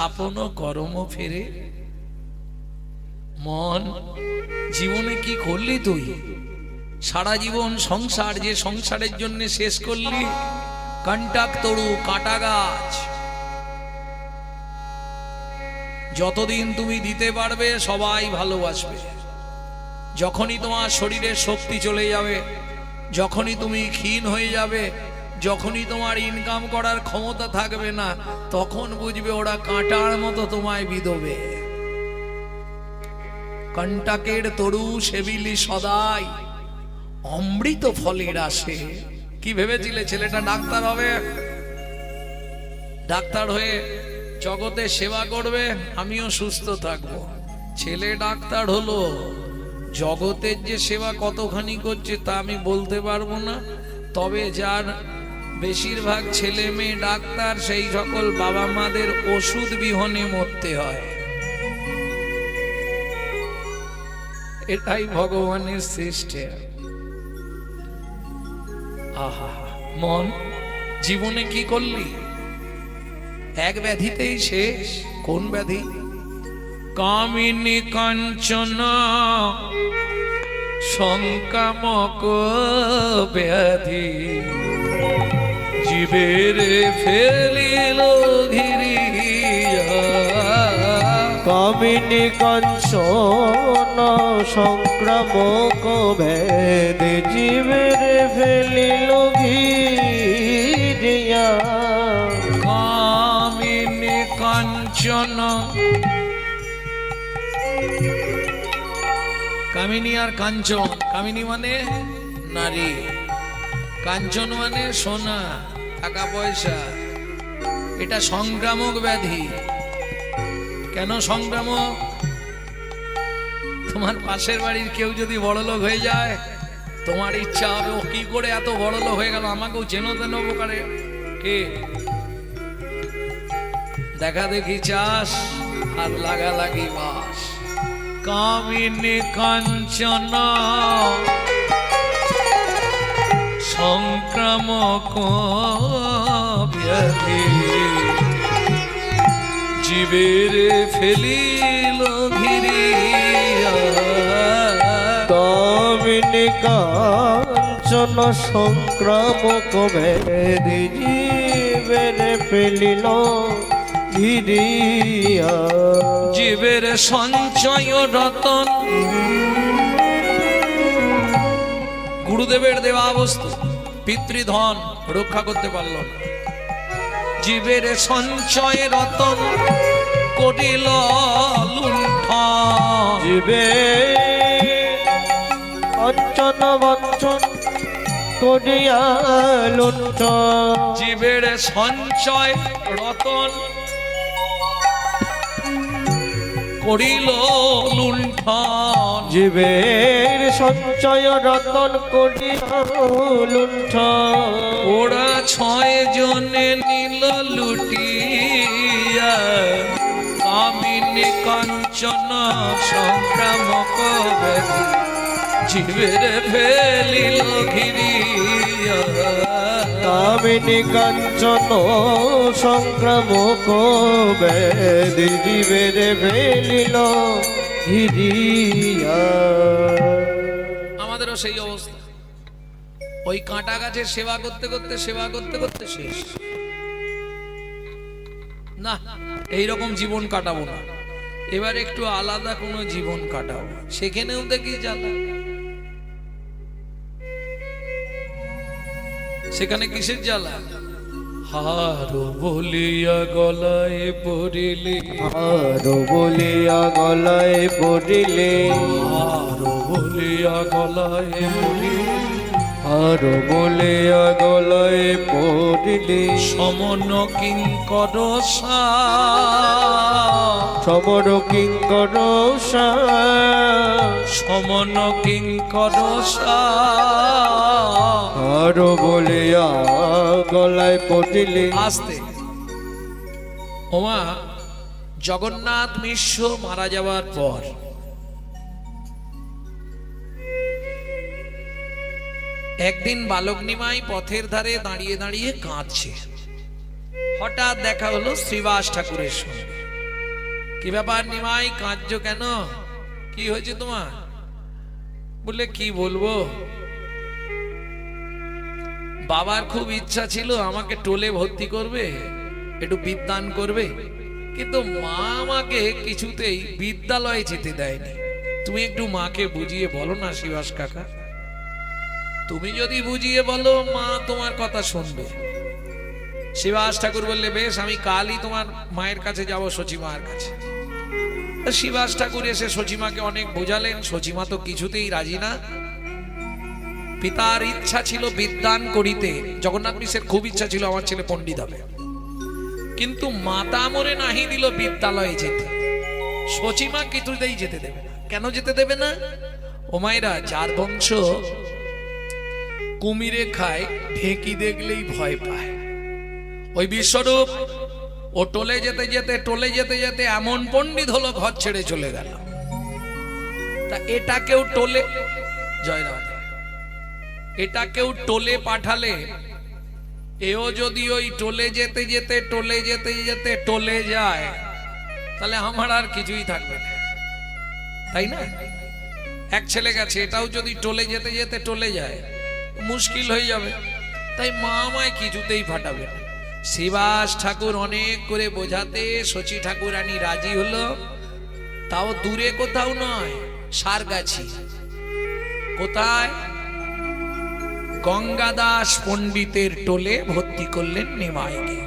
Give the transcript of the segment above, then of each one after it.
আপন কর্ম ফেরে। মন, জীবনে কি করলি তুই? সারা জীবন সংসার, যে সংসারের জন্য শেষ করলি কন্টাক তরু, কাটা গাছ। যতদিন তুমি দিতে পারবে সবাই ভালোবাসবে। যখনই তোমার শরীরের শক্তি চলে যাবে, যখনই তুমি ক্ষীণ হয়ে যাবে, যখনই তোমার ইনকাম করার ক্ষমতা থাকবে না, তখন বুঝবে ওরা কাঁটার মতো তোমায় বিঁধবে। কন্টাকের তরু সেবিলি সদাই, অমৃত ফলের আসে। কি ভেবেছিলে ছেলেটা ডাক্তার হবে? ডাক্তার হয়ে জগতে সেবা করবে, আমিও সুস্থ থাকবো। ছেলে ডাক্তার হলো, জগতের যে সেবা কতখানি করছে তা আমি বলতে পারবো না। তবে যার বেশিরভাগ ছেলে মেয়ে ডাক্তার, সেই সকল বাবা মাদের ওষুধ বিহনে মরতে হয়। এটাই ভগবানের সিস্টেম। আহা, মন, জীবনে কি করলি? এক ব্যাধিতেই শেষ। কোন ব্যাধি? কামিনী কাঞ্চনা সংকামক ব্যাধি, জীবের ফেলিল ঘিরিয়া। কামিনী কাঞ্চন সংক্রামক ব্যাধি, জীবের ফেলিল ঘিরিয়া। কামিনী কাঞ্চন, কামিনী আর কাঞ্চন। কামিনী মানে নারী, কাঞ্চন মানে সোনা, টাকা পয়সা। এটা সংক্রামক ব্যাধি। কেন সংক্রামক? তোমার পাশের বাড়ির কেউ যদি বড়লোক হয়ে যায়, তোমার ইচ্ছা হবে ও কি করে এত বড়লোক হয়ে গেল, আমাকেও চেনো তেন উপকারে। কে? দেখা দেখি চাস আর লাগালাগি বাস। কামিনী কাঞ্চন সংক্রামক ব্যাধি, জীবের ফেলিল ঘিরিয়া। কামিনী কাঞ্চন সংক্রামক ব্যাধি, জীবের ফেলিল ঘিরিয়া। জীবের সঞ্চয় রতন, গুরুদেবের দেওয়া বস্তু পিতৃধন রক্ষা করতে পারল না। জীবের সঞ্চয় রতন করিল লুণ্ঠন। জীবে অঞ্চন বঞ্চন করিয়া লুণ্ঠন। জীবের সঞ্চয় রতন করিল লুণ্ঠন। জীবের সঞ্চয় রতন করিয়া লুণ্ঠন। ওরা 6 জনে নিল লুটিয়া, কামিনী কাঞ্চন সংক্রামক ব্যাধি, জীবের ফেলিল ঘিরিয়া। কামিনী কাঞ্চন সংক্রামক ব্যাধি, জীবের ফেলিল ঘিরিয়া। আমাদেরও সেই অবস্থা। ওই কাঁটা গাছের সেবা করতে করতে শেষ। না, এইরকম জীবন কাটাবো না, এবার একটু আলাদা কোনো জীবন কাটাবো। সেখানেও দেখি জ্বালা। সেখানে কিসের জ্বালা? হারো বলিয়া গলায় পড়িলে, হারো বলিয়া গলায় পড়িলে, হারো বলিয়া গলায় পড়িলে, হারো বলিয়া গলায় পড়িলে। সমন কিঙ্কর সমর কিঙ্কর সমন কিঙ্কর হারো বলিয়া গলায় পড়িলে। আস্তে। ওমা, জগন্নাথ মিশ্র মারা যাওয়ার পর একদিন বালক নিমাই পথের ধারে দাঁড়িয়ে দাঁড়িয়ে কাঁদছে। হঠাৎ দেখা হলো শ্রীবাস ঠাকুরের সঙ্গে। কি ব্যাপার নিমাই, কাঁদছো কেন? কি হয়েছে তোমার? বললে কি বলবো, বাবার খুব ইচ্ছা ছিল আমাকে টোলে ভর্তি করবে, একটু বিদ্যান করবে, কিন্তু মা আমাকে কিছুতেই বিদ্যালয়ে যেতে দেয়নি। তুমি একটু মাকে বুঝিয়ে বলো না শিবাস কাকা। তুমি যদি বুঝিয়ে বলো মা তোমার কথা শুনবে। শিবাস ঠাকুর বললে বেশ, আমি কালই তোমার মায়ের কাছে যাব, সচিমার কাছে। শিবাস ঠাকুর এসে সচিমাকে অনেক বোঝালেন, সচিমা তো কিছুতেই রাজি না। পিতার ইচ্ছা ছিল বিদ্যান করিতে, জগন্নাথ মিশ্রের খুব ইচ্ছা ছিল আমার ছেলে পণ্ডিত হবে, কিন্তু মাতা মরে নাহি দিল বিদ্যালয়ে যেতে। সচিমা কিছুতেই যেতে দেবে না। কেন যেতে দেবে না? ও মায়েরা, যার বংশ কুমিরে খায়, ঢেকি দেখলেই ভয় পায়। ওই বিশ্বরূপ ও টোলে যেতে যেতে এমন পণ্ডিত হলো ঘর ছেড়ে চলে গেল। তা এটা কেউ টোলে, জয় রাধে, এটা কেউ টোলে পাঠালে, এও যদি ওই টোলে যেতে টোলে যায়, তাহলে আমার আর কিছুই থাকবে না, তাই না? এক ছেলে গেছে, এটাও যদি টোলে যেতে টোলে যায়, মুশকিল হয়ে যাবে। তাই মা আমায় কিছুতেই ফাটাবে না। শিবাস ঠাকুর অনেক করে বোঝাতে শচী ঠাকুরানী রাজি হলো, তাও দূরে কোথাও নয়, সারগাছি। কোথায়? গঙ্গাদাস পণ্ডিতের টোলে ভর্তি করলেন নিমাইকে।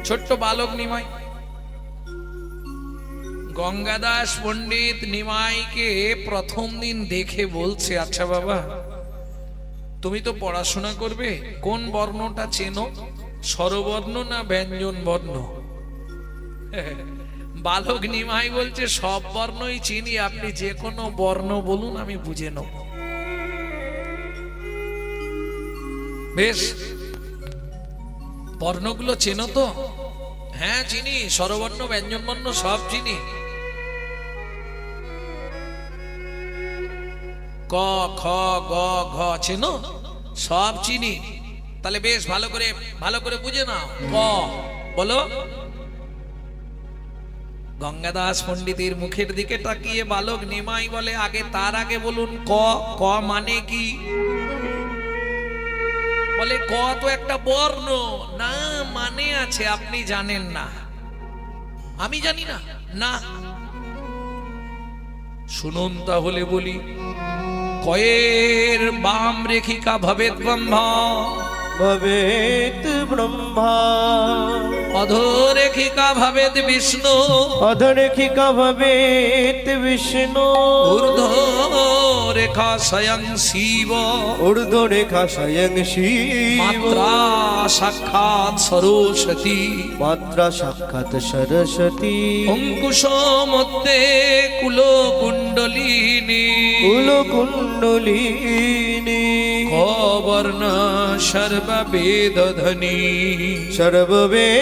ছোট্ট বালক নিমাই। গঙ্গাদাস পণ্ডিত নিমাইকে প্রথম দিন দেখে বলছে, আচ্ছা বাবা, তুমি তো পড়াশোনা করবে, কোন বর্ণটা চেনো, স্বরবর্ণ না ব্যঞ্জন বর্ণ? বালক নিমাই বলছে সব বর্ণই চিনি, আপনি যে কোনো বর্ণ বলুন, আমি বুঝে নেব। বেশ, বর্ণগুলো চেনো তো? হ্যাঁ চিনি, স্বরবর্ণ ব্যঞ্জন বর্ণ সব চিনি। ক, খ, গ, ঘ চেনো? সব চিনি। তাহলে বেশ ভালো করে বুঝে নাও। ক বলো। গঙ্গাদাস পণ্ডিতের মুখের দিকে তাকিয়ে বালক নিমাই বলে, তার আগে বলুন ক। ক মানে কি? বলে ক তো একটা বর্ণ। না, মানে আছে, আপনি জানেন না। আমি জানি না? না। শুনুন তাহলে বলি। কয়ের বাম রেখিকা ভবেত ব্রহ্মা, ভবেত ব্রহ্মা, অধোরেখিকা ভবেত বিষ্ণু, অধরেখিকা ভবেত বিষ্ণু, ঊর্ধ্বরেখা স্বয়ং শিব, ঊর্ধ্বরেখা স্বয়ং শিব, মাত্রা সাক্ষাৎ সরস্বতী, মাত্রা সাক্ষাৎ সরস্বতী, অঙ্কুশ মধ্যে কুলকুণ্ডলিনী, কুলকুণ্ডলিনী, ক বর্ণ সর্ববেদধ্বনি, সর্ববেদধ্বনি।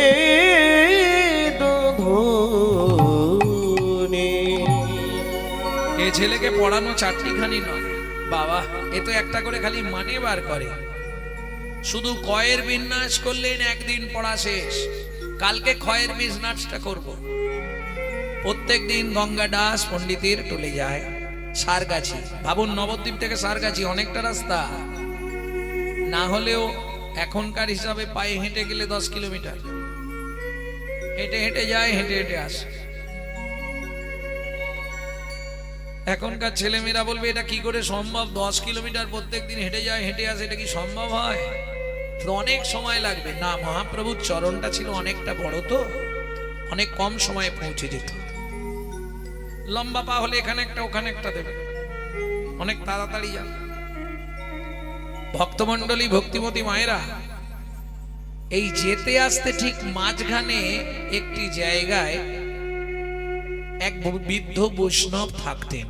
এ ছেলেকে পড়ানো চারটিখানি নয় বাবা, এ তো একটা করে খালি মানে বার করে। শুধু কয়ের বিন্যাস করলেন, একদিন পড়া শেষ। কালকে ক্ষয়ের বিন্যাসটা করব। প্রত্যেক দিন গঙ্গাদাস পণ্ডিতের টোলে যায়, সারগাছি। ভাবুন, নবদ্বীপ থেকে সারগাছি অনেকটা রাস্তা, না হলেও এখনকার হিসাবে পায়ে হেঁটে গেলে 10 কিলোমিটার। হেঁটে হেঁটে যায়, হেঁটে হেঁটে আসে। এখনকার ছেলেমেয়েরা বলবে এটা কি করে সম্ভব, 10 কিলোমিটার প্রত্যেক দিন হেঁটে যায়, হেঁটে আসে, এটা কি সম্ভব হয়? তো অনেক সময় লাগবে না। মহাপ্রভুর চরণটা ছিল অনেকটা বড়, তো অনেক কম সময়ে পৌঁছে যেত। লম্বা পা হলে এখানে একটা ওখানে একটা দেবে, অনেক তাড়াতাড়ি যাবে। ভক্তমণ্ডলী, ভক্তিমতী মায়েরা, এই যেতে আসতে ঠিক মাঝখানে একটি জায়গায় এক বৃদ্ধ বৈষ্ণব থাকতেন,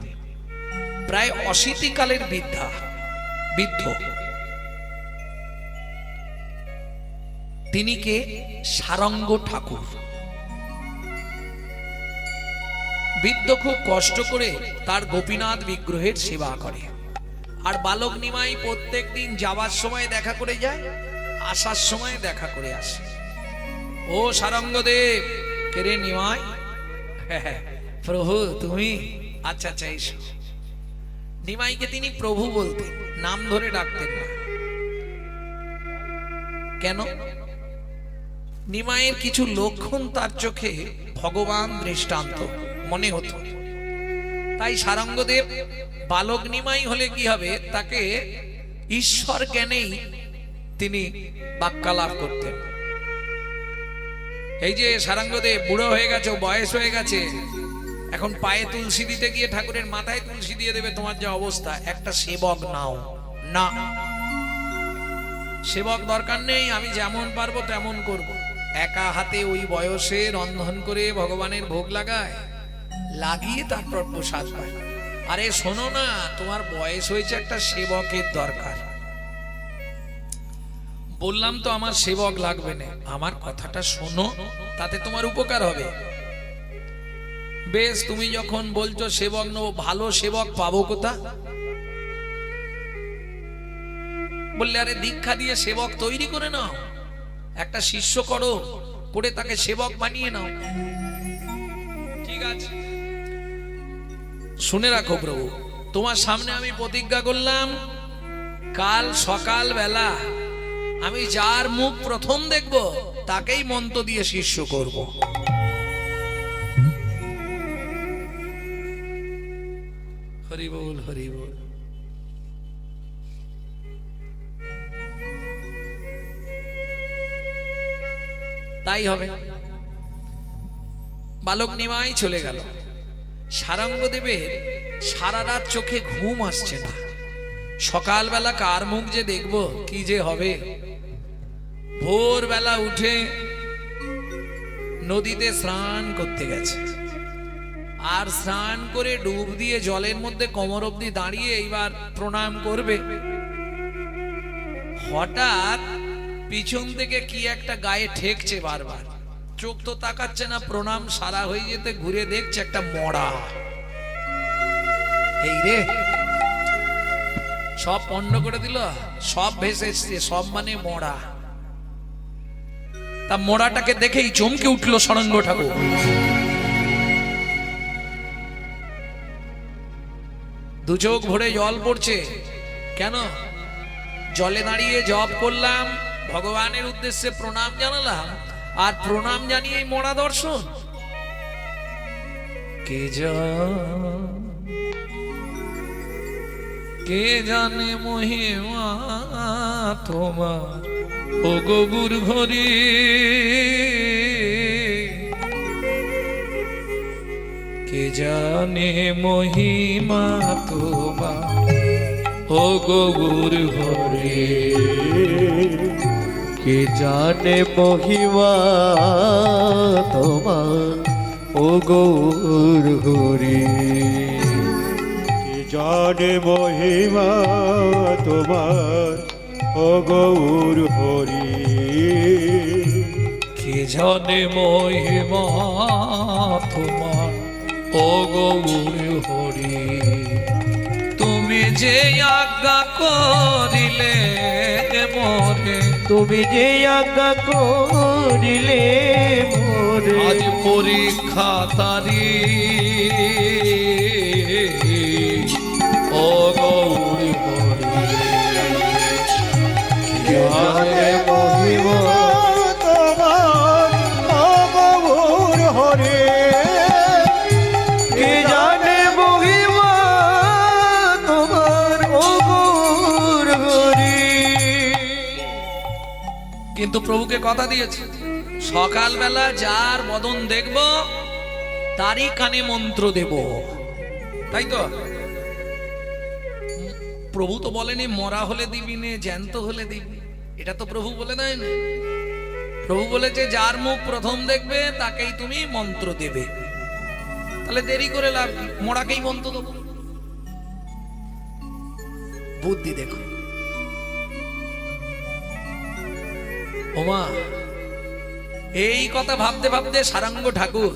প্রায় 80 কালের বৃদ্ধ। তিনি কে? সারঙ্গ ঠাকুর। বৃদ্ধ খুব কষ্ট করে তার গোপীনাথ বিগ্রহের সেবা করে। আর বালক নিমাই প্রত্যেক দিন যাওয়ার সময় দেখা করে যায়, আসার সময় দেখা করে আসে। ও সারঙ্গদেব, কে রে নিমাই, প্রভু তুমি, আচ্ছা আচ্ছা এসো। নিমাইকে তিনি প্রভু বলতেন, নাম ধরে ডাকতেন না। কেন? নিমাইয়ের কিছু লক্ষণ তার চোখে ভগবান দৃষ্টান্ত মনে হতো। তাই সারঙ্গদেব বালক নিমাই হলে কি হবে, তাকে ঈশ্বর জ্ঞানেই তিনি বাক্যালাপ করতেন। এই যে সারঙ্গদেব বুড়ো হয়ে গেছে, বয়স হয়ে গেছে, এখন পায়ে তুলসী দিতে গিয়ে ঠাকুরের মাথায় তুলসী দিয়ে দেবে, তোমার যে অবস্থা, একটা সেবক নাও না। সেবক দরকার নেই, আমি যেমন পারবো তেমন করব। একা হাতে ওই বয়সে রন্ধন করে ভগবানের ভোগ লাগায়, লাগিয়ে তারপর প্রসাদ পায়। আরে শোনো না, তোমার বয়স হয়েছে, একটা সেবকের দরকার। বললাম তো আমার সেবক লাগবে না, আমার কথাটা শোনো, তাতে তোমার উপকার হবে। বেশ, তুমি যখন বলছো সেবক নেবো, ভালো সেবক পাবো কোথা? বললে আরে দীক্ষা দিয়ে সেবক তৈরি করে নাও, একটা শিষ্য করো, করে তাকে সেবক বানিয়ে নাও। ঠিক আছে, শুনে রাখো প্রভু, তোমার সামনে আমি প্রতিজ্ঞা করলাম, কাল সকাল বেলা আমি যার মুখ প্রথম দেখব তাকেই মন্ত্র দিয়ে শিষ্য করব। হরি বল, হরি বল। তাই হবে। বালক নিমাই চলে গেল। সারঙ্গদেবের সারা রাত চোখে ঘুম আসছে না। সকালবেলা কার মুখ যে দেখবো, কি যে হবে। ভোরবেলা উঠে নদীতে স্নান করতে গেছে, আর স্নান করে ডুব দিয়ে জলের মধ্যে কোমর অবধি দাঁড়িয়ে এইবার প্রণাম করবে। হঠাৎ পিছন থেকে কি একটা গায়ে ঠেকছে বারবার, চোখ তো তাকাচ্ছে না, প্রণাম সারা হয়ে যেতে ঘুরে দেখছে একটা মরা। এই রে, সব পণ্ড করে দিল, সব ভেসে এসছে, সব মানে মরা। তা মোড়াটাকে দেখেই চমকে উঠলো সারঙ্গ ঠাকুর। দু চোখ ভরে জল পড়ছে। কেন? জলে দাঁড়িয়ে জপ করলাম, ভগবানের উদ্দেশ্যে প্রণাম জানালাম, আর প্রণাম জানিয়ে মোড়া দর্শন। কে জানে মহিমা তোমার, ও গবুর ঘরে। কে জানে মহিমা তোমার, ও গবুর ঘরে। কে জানে মহিমা তোমার, ও গৌর হরি। কে জানে মহিমা তোমার, ও গৌর হরি। কে জানে মহিমা তোমার, ও গৌর হরি। তুমি যে আজ্ঞা করিলে মোরে, তুমি যে আজ্ঞা করিলে মোরে। আজ পরীক্ষা তারি, ও গৌর হরি। জানে মহিমা তোমার, ও গৌর হরি। কে জানে মহিমা তোমার, ও গৌর হরি। কিন্তু প্রভুকে কথা দিয়েছে, সকালবেলা যার বদন দেখব তারই কানে মন্ত্র দেব। তাই তো প্রভু তো বলেনি মরা হলে দিবি নে, জ্যান্ত হলে দিবি। এটা তো প্রভু বলে দেয় না। প্রভু বলেছে যার মুখ প্রথম দেখবে তাকেই তুমি মন্ত্র দেবে। তাহলে দেরি করে লাভ কি, মরাকেই মন্ত্র দেবো। বুদ্ধি দেখো। ওমা, এই কথা ভাবতে ভাবতে সারঙ্গ ঠাকুর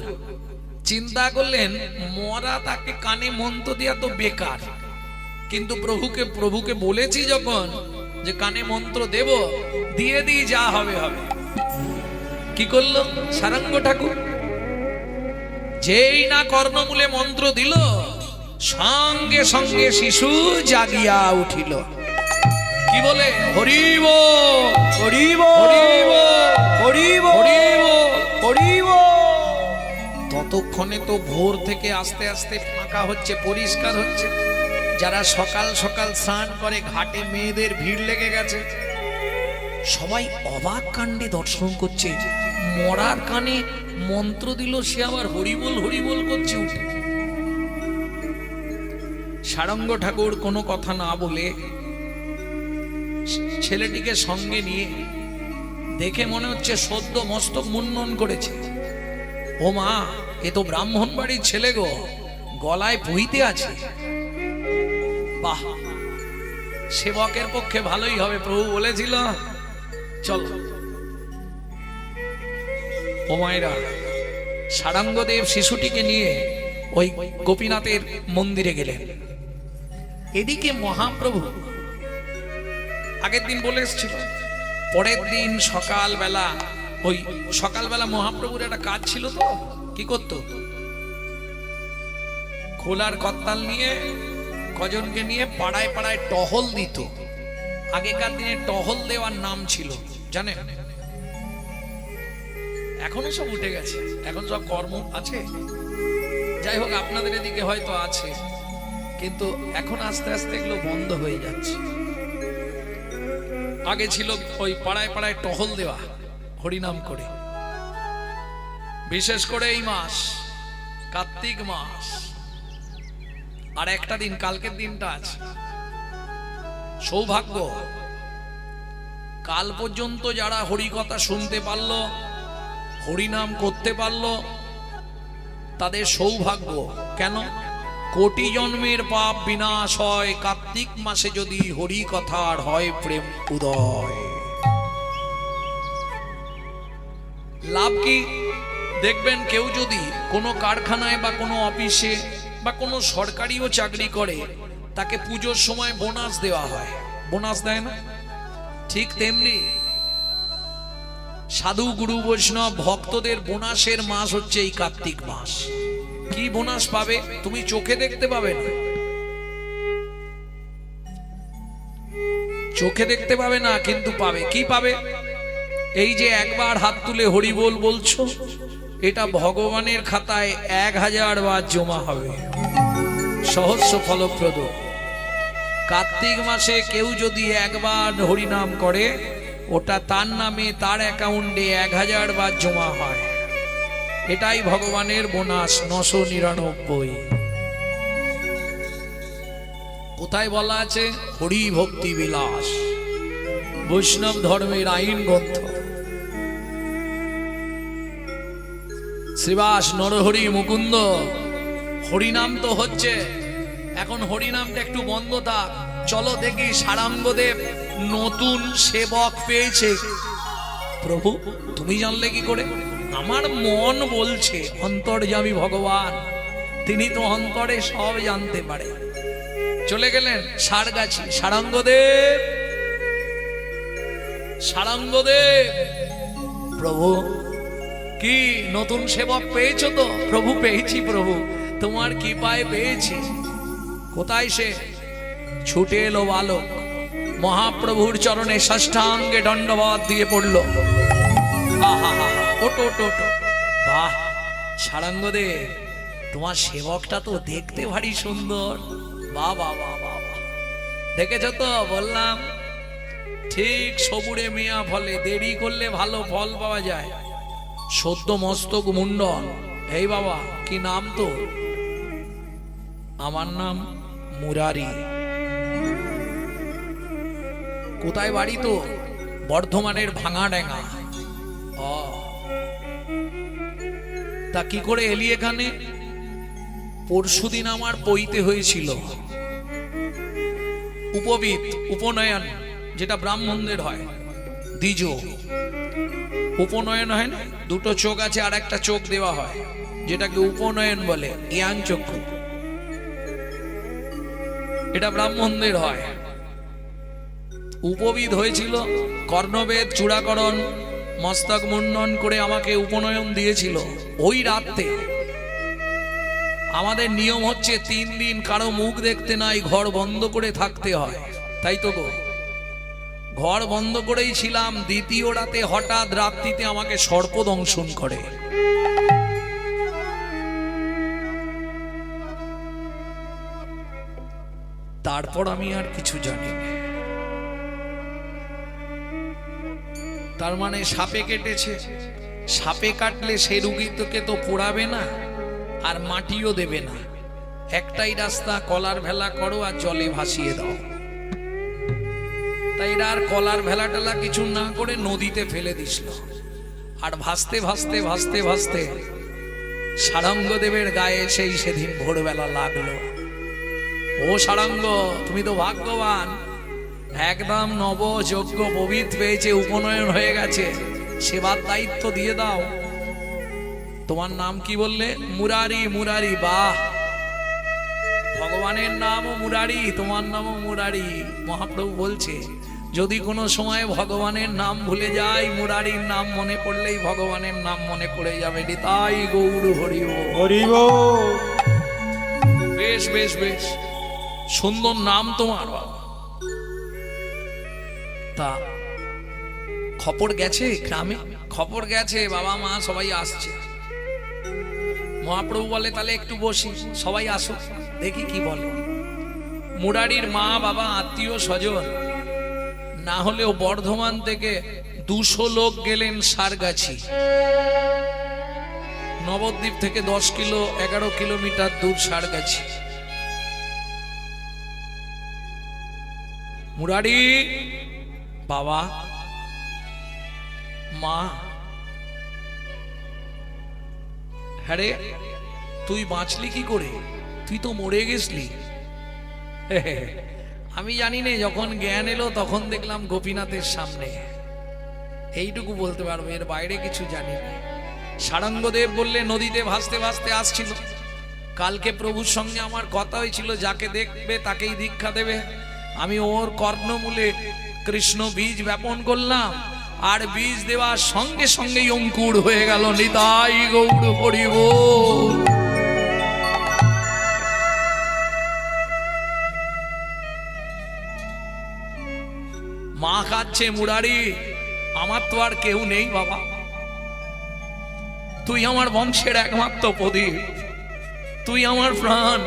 চিন্তা করলেন, মরা তাকে কানে মন্ত্র দেয়া তো বেকার, কিন্তু প্রভুকে বলেছি যখন যে কানে মন্ত্র দেব, দিয়ে দিই, যা হবে হবে। কি করলো সারঙ্গ ঠাকুর? যেই না কর্ণমূলে মন্ত্র দিল, সঙ্গে সঙ্গে শিশু জাগিয়া উঠিল। কি বলে? হরিব হরিব হরিব হরিব হরিব। হরিব। ততক্ষণে তো ভোর থেকে আস্তে আস্তে ফাঁকা হচ্ছে, পরিষ্কার হচ্ছে। যারা সকাল সকাল স্নান করে ঘাটে মেয়েদের ভিড় লেগে গেছে। সবাই অবাক কাণ্ডে দর্শন করছে। মরার কানে মন্ত্র দিল, সে আবার হরিবোল হরিবোল করছে উঠে। সারঙ্গ ঠাকুর কোনো কথা না বলে ছেলেটিকে সঙ্গে নিয়ে, দেখে মনে হচ্ছে সদ্য মস্তক মুন্ডন করেছে। ও মা, এ তো ব্রাহ্মণ বাড়ির ছেলে গো, গলায় পুঁইতে আছে। বাহ, সেবকের পক্ষে ভালোই হবে, প্রভু বলেছিল। চলো। ও মায়েরা, সারঙ্গদেব শিশুটিকে নিয়ে ওই গোপীনাথের মন্দিরে গেলেন। এদিকে মহাপ্রভু আগের দিন বলে এসেছিল, পরের দিন সকালবেলা মহাপ্রভুর একটা কাজ ছিল। তো কি করত? খোলার কর্তাল নিয়ে কজনকে নিয়ে পাড়ায় পাড়ায় টহল দিত। আগেকার দিনে টহল দেওয়ার নাম ছিল, জানেন? এখনো সব উঠে গেছে, এখন সব কর্ম আছে। যাই হোক, আপনাদের এদিকে হয়তো আছে, কিন্তু এখন আস্তে আস্তে এগুলো বন্ধ হয়ে যাচ্ছে। আগে ছিল ওই পাড়ায় পাড়ায় টহল দেওয়া হরিনাম করে। বিশেষ করে এই মাস, কার্তিক মাস, আর একটা দিন, কালকের দিনটা আছে। সৌভাগ্য, কাল পর্যন্ত যারা হরিকথা শুনতে পারল, হরিনাম করতে পারল, তাদের সৌভাগ্য। কেন? কোটি জন্মের পাপ বিনাশ হয় কার্তিক মাসে যদি হরি কথার হয় প্রেম উদয়। লাভ কি? দেখবেন কেউ যদি কোনো কারখানায় বা কোনো অফিসে বা কোনো সরকারিও চাকরি করে, তাকে পুজোর সময় বোনাস দেওয়া হয়। বোনাস দেয় না? ঠিক তেমনি সাধু গুরু বৈষ্ণব ভক্তদের বোনাসের মাস হচ্ছে এই কার্তিক মাস। কি বোনাস পাবে? তুমি চোখে দেখতে পাবে না, চোখে দেখতে পাবে না, কিন্তু পাবে। কি পাবে? এই যে একবার হাত তুলে হরি বল বলছো, এটা ভগবানের খাতায় 1000 বার জমা হবে, সহস্র ফলপ্রদ। কার্তিক মাসে কেউ যদি একবার হরিনাম করে, ওটা তার নামে, তার অ্যাকাউন্টে 1000 বার জমা হয়। এটাই ভগবানের বোনাস, 999। কোথায় বলা আছে? হরি ভক্তি বিলাস, বৈষ্ণব ধর্মের আইন গ্রন্থ। শ্রীবাস নরহরি মুকুন্দ। হরিনাম তো হচ্ছে, এখন হরিনামটা একটু বন্ধ থাক। চলো দেখি সারঙ্গদেব নতুন সেবক পেয়েছে। প্রভু, তুমি জানলে কি করে? আমার মন বলছে, অন্তর্যামী ভগবান, তিনি তো অন্তরে সব জানতে পারে। চলে গেলেন সারগাছি। সারঙ্গদেব, সারঙ্গদেব। প্রভু, কি নতুন সেবক পেয়েছো তো? প্রভু, পেয়েছি প্রভু, তোমার কৃপায় পেয়েছি। কোথায় সে? ছুটে এলো বালক, মহাপ্রভুর চরণে ষষ্ঠাঙ্গে দণ্ডবত দিয়ে পড়ল। ওটো ওটো ওটো। বাহ সারঙ্গদেব, তোমার সেবকটা তো দেখতে ভারী সুন্দর। বাহ বাহ বাহ বাহ। দেখেছো তো? বললাম ঠিক সবুরে মিয়া ফলে, দেরি করলে ভালো ফল পাওয়া যায়। সদ্য মস্তক মুন্ডন। এই বাবা, কি নাম তো? আমার নাম মুরারি। কোথায় বাড়ি তো? বর্ধমানের ভাঙাডাঙ্গা। তা কি করে এলি এখানে? পরশুদিন আমার পইতে হয়েছিল উপবিত, উপনয়ন, যেটা ব্রাহ্মণদের হয়, দ্বিজ উপনয়ন হয় না? দুটো চোখ আছে, আর একটা চোখ দেওয়া হয়, যেটাকে উপনয়ন বলে, জ্ঞান চক্ষু। এটা ব্রাহ্মণদের হয়। উপবিদ হয়েছিল, কর্ণবেদ চূড়াকরণ মস্তক মুন্ডন করে আমাকে উপনয়ন দিয়েছিল। ওই রাতে আমাদের নিয়ম হচ্ছে 3 দিন কারো মুখ দেখতে নাই, ঘর বন্ধ করে থাকতে হয়, তাই তো গো। ঘর বন্ধ করেই ছিলাম, দ্বিতীয় রাতে হঠাৎ রাত্রিতে আমাকে সর্প দংশন করে। তারপর আমি আর কিছু জানি না। তার মানে সাপে কেটেছে, সাপে কাটলে সে রুগী তোকে তো পোড়াবে না আর মাটিও দেবে না, একটাই রাস্তা, কলার ভেলা করো আর জলে ভাসিয়ে দাও। তাই এরা আর কলার ভেলা টেলা কিছু না করে নদীতে ফেলে দিছিল। আর ভাসতে ভাসতে ভাসতে ভাসতে সারঙ্গদেবের গায়ে সেই সেদিন ভোরবেলা লাগলো। ও সারঙ্গ, তুমি তো ভাগ্যবান, একদম নবযজ্ঞ পবিত্র পেয়েছে, উপনয়ন হয়ে গেছে, সেবার দায়িত্ব দিয়ে দাও। তোমার নাম কি বললে? মুরারি। মুরারি, বাহ, ভগবানের নামও মুরারি, তোমার নামও মুরারি। মহাপ্রভু বলছে যদি কোনো সময় ভগবানের নাম ভুলে যাই, মুরারির নাম মনে পড়লেই ভগবানের নাম মনে পড়ে যাবে। তাই গৌর হরি বল। হরি বল। বেশ বেশ বেশ সুন্দর নাম তোমার বাবা। তা খবর গেছে গ্রামে? খবর গেছে, বাবা মা সবাই আসছে। মহাপ্রভু বলে তাহলে একটু বসি, সবাই আসুক দেখি কি বলে। মুরারির মা বাবা আত্মীয় স্বজন না হলেও বর্ধমান থেকে 200 লোক গেলেন সারগাছি। নবদ্বীপ থেকে 11 কিলোমিটার দূর সারগাছি। মুরারি বাবা মা, হ্যাঁ রে, তুই বাঁচলি কি করে? তুই তো মরে গেছলি। আমি জানি না, যখন জ্ঞান এলো তখন দেখলাম গোপীনাথের সামনে, এইটুকু বলতে পারবো, এর বাইরে কিছু জানি না। সারঙ্গদেব বললে নদীতে ভাসতে ভাসতে আসছিল। কালকে প্রভুর সঙ্গে আমার কথা হয়েছিল, যাকে দেখবে তাকেই দীক্ষা দেবে। আমি ওর কর্ণমূলে কৃষ্ণ বীজ বপন করলাম, আর বীজ দেওয়ার সঙ্গে সঙ্গেই অঙ্কুর হয়ে গেল। নিতাই গৌর হরি বল। মা কাঁদছে, মুরারি আমার তো আর কেউ নেই বাবা, তুই আমার বংশের একমাত্র প্রদীপ, তুই আমার প্রাণ,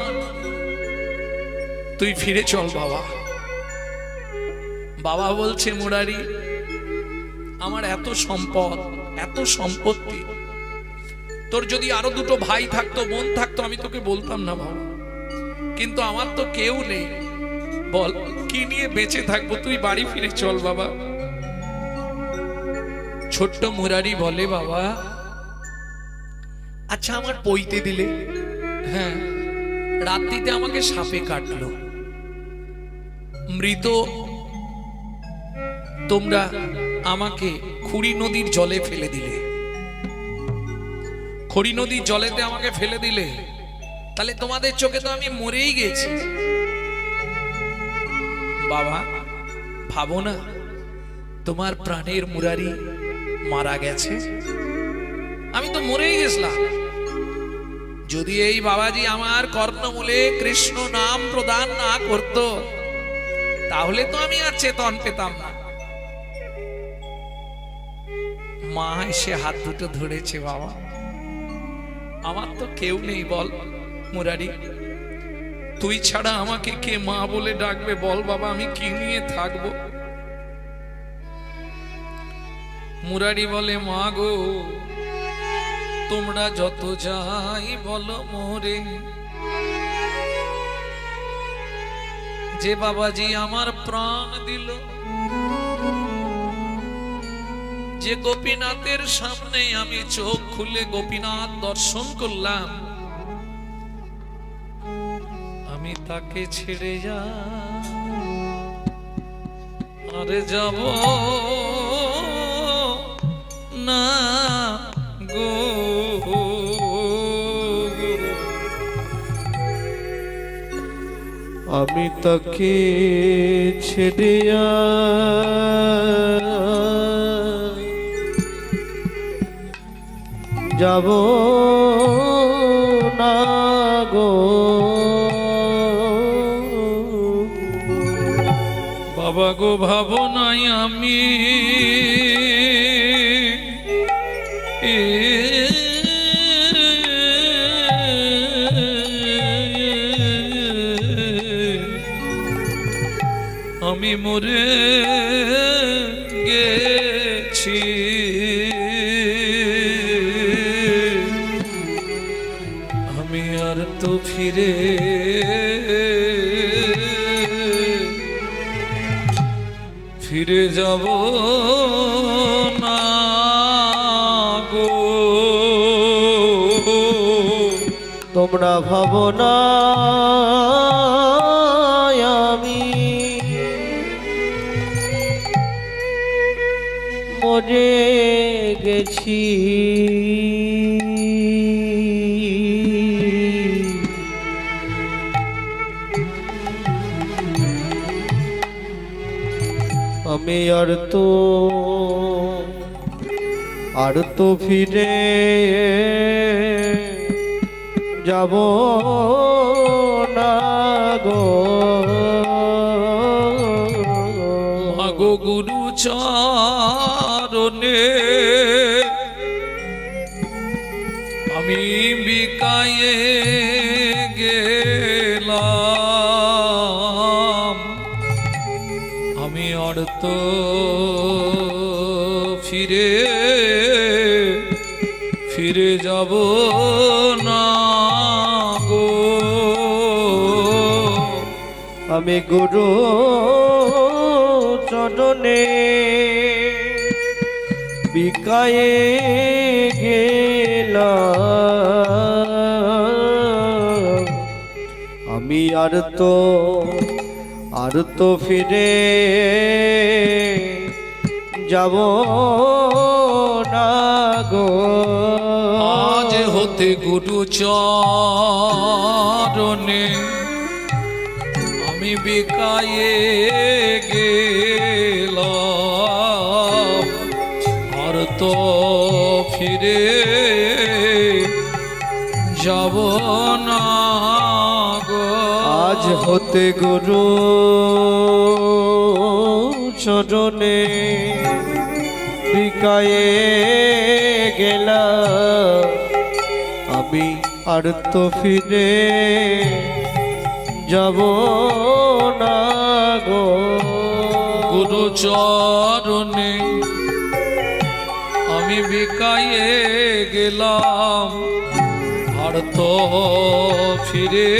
তুই ফিরে চল বাবা। বাবা বলছে মুরারি আমার এত সম্পদ, এত সম্পত্তি, তোর যদি আরো 2টো ভাই থাকতো, বোন থাকতো, আমি তোকে বলতাম না বাবা, কিন্তু আমার তো কেউ নেই, বল কি নিয়ে বেঁচে থাকবো, তুই বাড়ি ফিরে চল বাবা। ছোট্ট মুরারি বলে বাবা আচ্ছা আমার পইতে দিলে? হ্যাঁ, রাত্রিতে আমাকে সাপে কাটলো, মৃত তোমরা আমাকে খুড়ি নদীর জলে ফেলে দিলে, খড়ি নদীর জলেতে আমাকে ফেলে দিলে, তাহলে তোমাদের চোখে তো আমি মরেই গেছি। বাবা ভাবো না, তোমার প্রাণের মুরারি মারা গেছে, আমি তো মরেই গেছিলাম। যদি এই বাবাজি আমার কর্ণমূলে কৃষ্ণ নাম প্রদান না করত, তাহলে তো আমি আর চেতন পেতাম না। মা এসে হাত দুটো ধরেছে, বাবা আমার তো কেউ নেই, বল মুরারি তুই ছাড়া আমাকে কে মা বলে ডাকবে, বল বাবা আমি কি নিয়ে থাকবো? মুরারি বলে মা গো, তোমরা যত যাই বলো মোরে, যে বাবাজি আমার প্রাণ দিল, যে গোপীনাথের সামনে আমি চোখ খুলে গোপীনাথ দর্শন করলাম, আমি তাকে ছেড়ে যা আরে যাব না গো। আমি তাকে ছেড়ে যাব না গো। বাবা গো ভাবনাই আমি আমি মরে গেছি। আমি আর তো ফিরে ফিরে যাব না গো। তোমরা ভাবো না আমি মরে গেছি। আমি আর তো ফিরে যাব না গো। মাগো গুরু চরণে আমি বিকায়ে গেলাম। আমি আর তো ফিরে যাব না গো। আমি গুরু চরণে বিকায়ে গেলাম। আমি আর তো ফিরে যাব না গো। আজ হতে গুরু চরণে আমি বিকায়ে গেলাম। আর তো ফিরে যাব না গো। আজ হতে গুরু চরণে বিকায়ে গেলাম। আমি আর তো ফিরে যাব না গো। গুরু চরণে আমি বিকায়ে গেলাম। আর তো ফিরে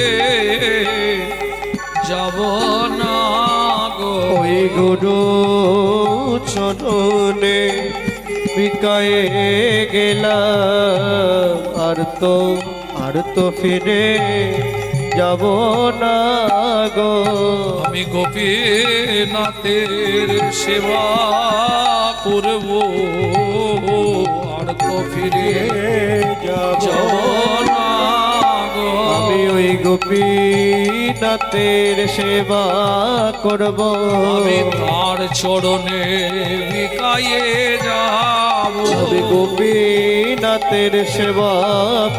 যাব না গো। ওই গুরু চরণে বিকায়ে গেলাম। আর তো ফিরে যাব না গো। আমি গোপীনাথের সেবা করব। আর তো ফিরে যাব যাব না গো। আমি ওই গোপীনাথের সেবা করব। আমি তার চরণে বিকায়ে যাব। আমি গোপীনাথের সেবা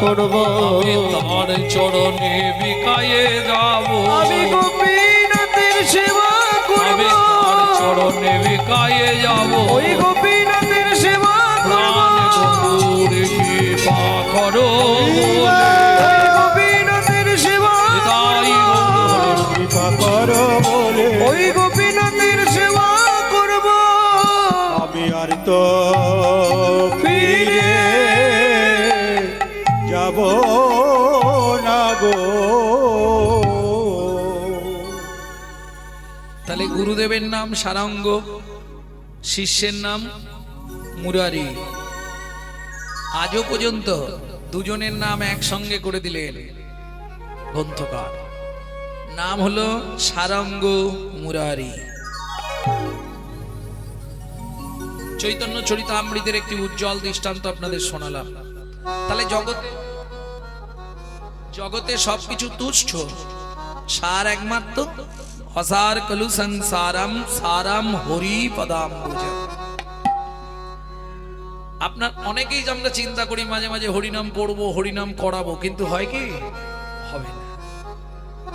করব। আমি তার চরণে বিকায়ে যাব। আমি গোপীনাথের সেবা করব। আমি তার চরণে বিকায়ে যাব। ওই গোপীনাথের সেবা করব। প্রাণ গরুর কৃপা করো বলে ওই গোপীনাথের সেবা হৃদয় গরুর কৃপা করো বলে ওই গোপীনাথের সেবা করব। আমি আর তো ফিরে যাব না গো। তাহলে গুরুদেবের নাম সারঙ্গ, শিষ্যের নাম মুরারি। আজও পর্যন্ত দুজনের নাম একসঙ্গে করে দিলেন গ্রন্থকার। নাম হলো সারঙ্গ মুরারি। চৈতন্য চরিতামৃতের একটি উজ্জ্বল দৃষ্টান্ত আপনাদের শোনালাম। তাহলে জগতে সবকিছু তুচ্ছ, সার একমাত্র অসার কলু সংসারম সারাম হরি পদাম্বুজ। আপনার অনেকেই আমরা চিন্তা করি মাঝে মাঝে হরিনাম পড়বো, হরিনাম করাবো, কিন্তু হয় কি? হবে না।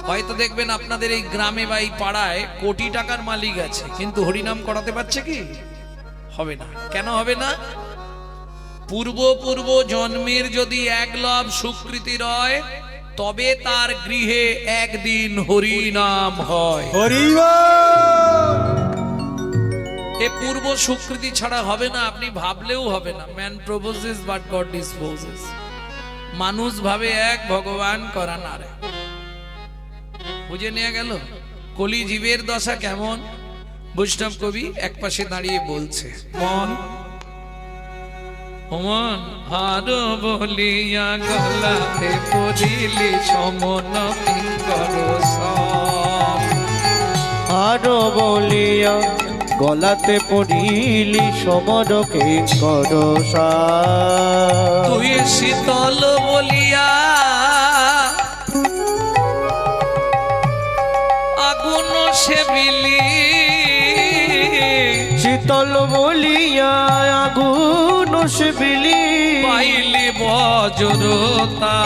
হয়তো দেখবেন আপনাদের এই গ্রামে বা এই পাড়ায় কোটি টাকার মালিক আছে, কিন্তু হরিনাম করাতে পারছে কি? হবে না। কেন হবে না? পূর্ব জন্মের যদি একলভ সুকৃতি রয়, তবে তার গৃহে একদিন হরিনাম হয়। হরিবল। এ পূর্ব সুকৃতি ছাড়া হবে না, আপনি ভাবলেও হবে না। Man proposes but god disposes. মানুষ ভাবে এক, ভগবান করা না রে। বুঝে নেওয়া গেল কলি জীবের দশা কেমন। বৈষ্ণব কবি এক পাশে দাঁড়িয়ে বলছে, মন মন হারো বলিয়া গলাতে পড়িলি সমন কিঙ্কর সম। আরো বলিয়া গলাতে পড়িলি সমর কিঙ্কর সম। তুই শীতল বলিয়া আগুন সেবিলি। শীতল বলিয়া আগুন সেবিলি। পাইলি বজ্রতা।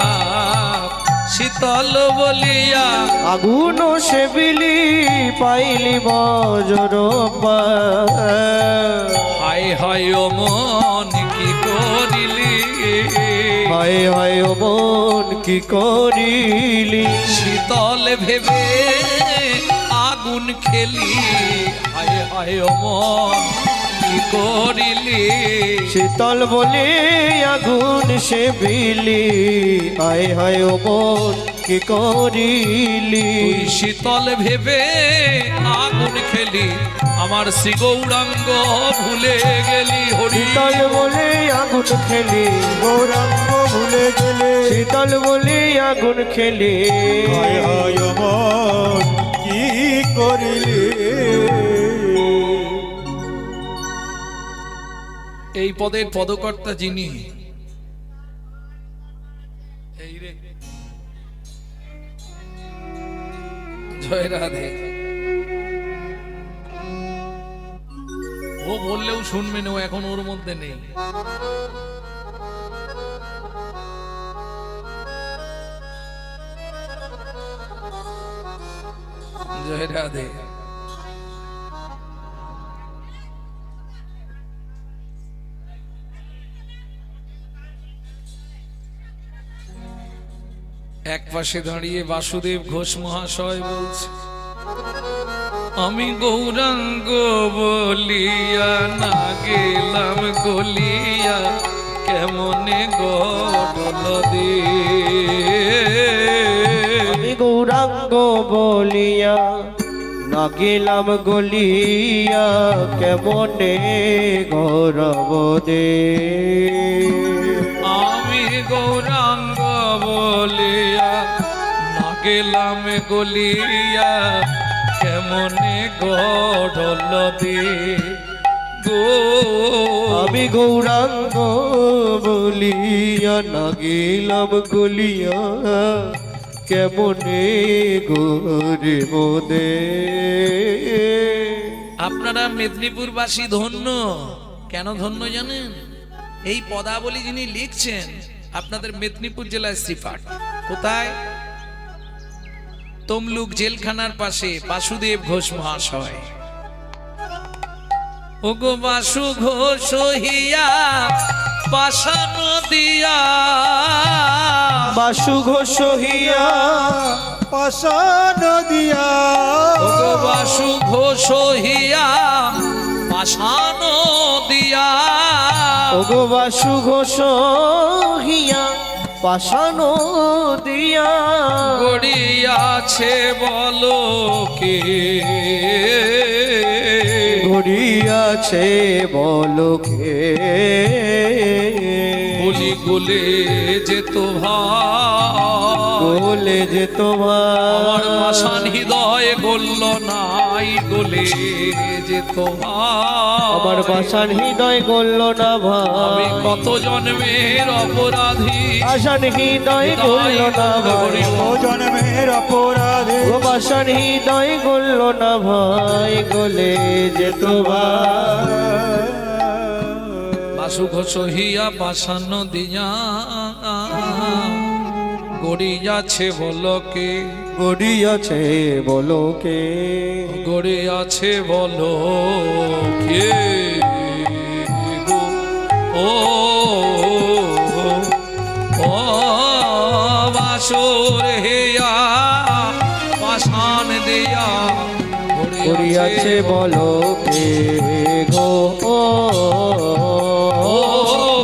শীতল বলিয়া আগুন সেবিলি পাইলি বজ্র। হায় হায় ও মন কি করিলি। হায় হায় ও মন কি করিলি। শীতল ভেবে আগুন খেলি। হায় হায় ও মন কি করিলি। শীতল বলে আগুন সেবিলি। হায় হায় ও মন কি করিলি। তুই শীতল ভেবে আগুন খেলি, আমার শ্রী গৌরাঙ্গ ভুলে গেলি হরি। শীতল বলে আগুন খেলি। গৌরাঙ্গ ভুলে গেলে। শীতল বলে আগুন খেলি। হায় হায় মন কি করিলি। এই পদের পদকর্তা যিনি, এই রে জয় রাধে। ও বললেও শুনবে না, ও এখন ওর মধ্যে নেই। জয় রাধে। এক পাশে দাঁড়িয়ে বাসুদেব ঘোষ মহাশয় বলছে, আমি গৌরাঙ্গ বলিয়া না গেলাম গলিয়া কেমনে গডল দে। আমি গৌরাঙ্গ বলিয়া না গেলাম গলিয়া কেমনে গৌরব দে। আমি গৌরাঙ্গ বলিয়া না গেলাম গলিয়া কেমনে গডল দে গো। আমি গৌরাঙ্গ বলিয়া না গেলাম গলিয়া কেমনে গরিব দে। আপনারা মেদিনীপুরবাসী ধন্য। কেন ধন্য জানেন? এই পদাবলী যিনি লিখছেন আপনাদের মেদিনীপুর জেলায় শ্রীপাঠ। কোথায়? তমলুক জেলখানার পাশে বাসুদেব ঘোষ মহাশয়। ওগো বাসু ঘোষ হিয়া পাশান দিয়া। বাসু ঘোষ হিয়া পাশান দিয়া। ওগো বাসু ঘোষ হিয়া পাশান দিয়া। ওগো বাসু ঘোষ হিয়া পাশানো দিয়া। গড়িয়াছে বলো কে। গড়িয়াছে বলো কে। বলি গোলে যেত ভাই। গোলে যে তোমার আমার পাষাণ হৃদয় গলল নাই গোলে যেত ভাই। আমার পাষাণ হৃদয় গলল না আমি ভাই। কত জন্মের অপরাধী। পাষাণ হৃদয় গলল না ভাই। ও জন্মের অপরাধে। ও পাষাণ হৃদয় গলল না ভাই। গলে যে তোমার বাসু ঘোষ হিয়া পাষাণ দিয়া। গড়িয়াছে বলকে, গড়িয়াছে বলো কে, গড়িয়াছে বলো কে গো, ও ও বাসুর হেয়া পাষাণ দেয়া গড়িয়াছে বলো কে গো, ও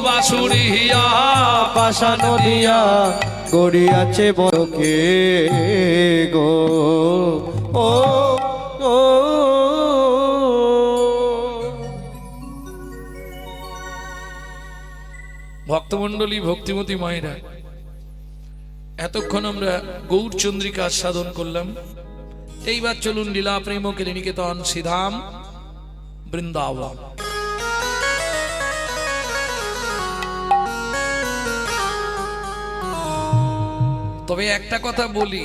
বাসুরি হিয়া পাষাণ দিয়া গড়িয়াছে বলো কে গো, ও ও ভক্তমণ্ডলী, ভক্তিমতী মায়েরা, এতক্ষণ আমরা গৌরচন্দ্রিকা আস্বাদন করলাম। এইবার চলুন লীলা প্রেম নিকেতন শ্রীধাম বৃন্দাবন। তবে একটা কথা বলি,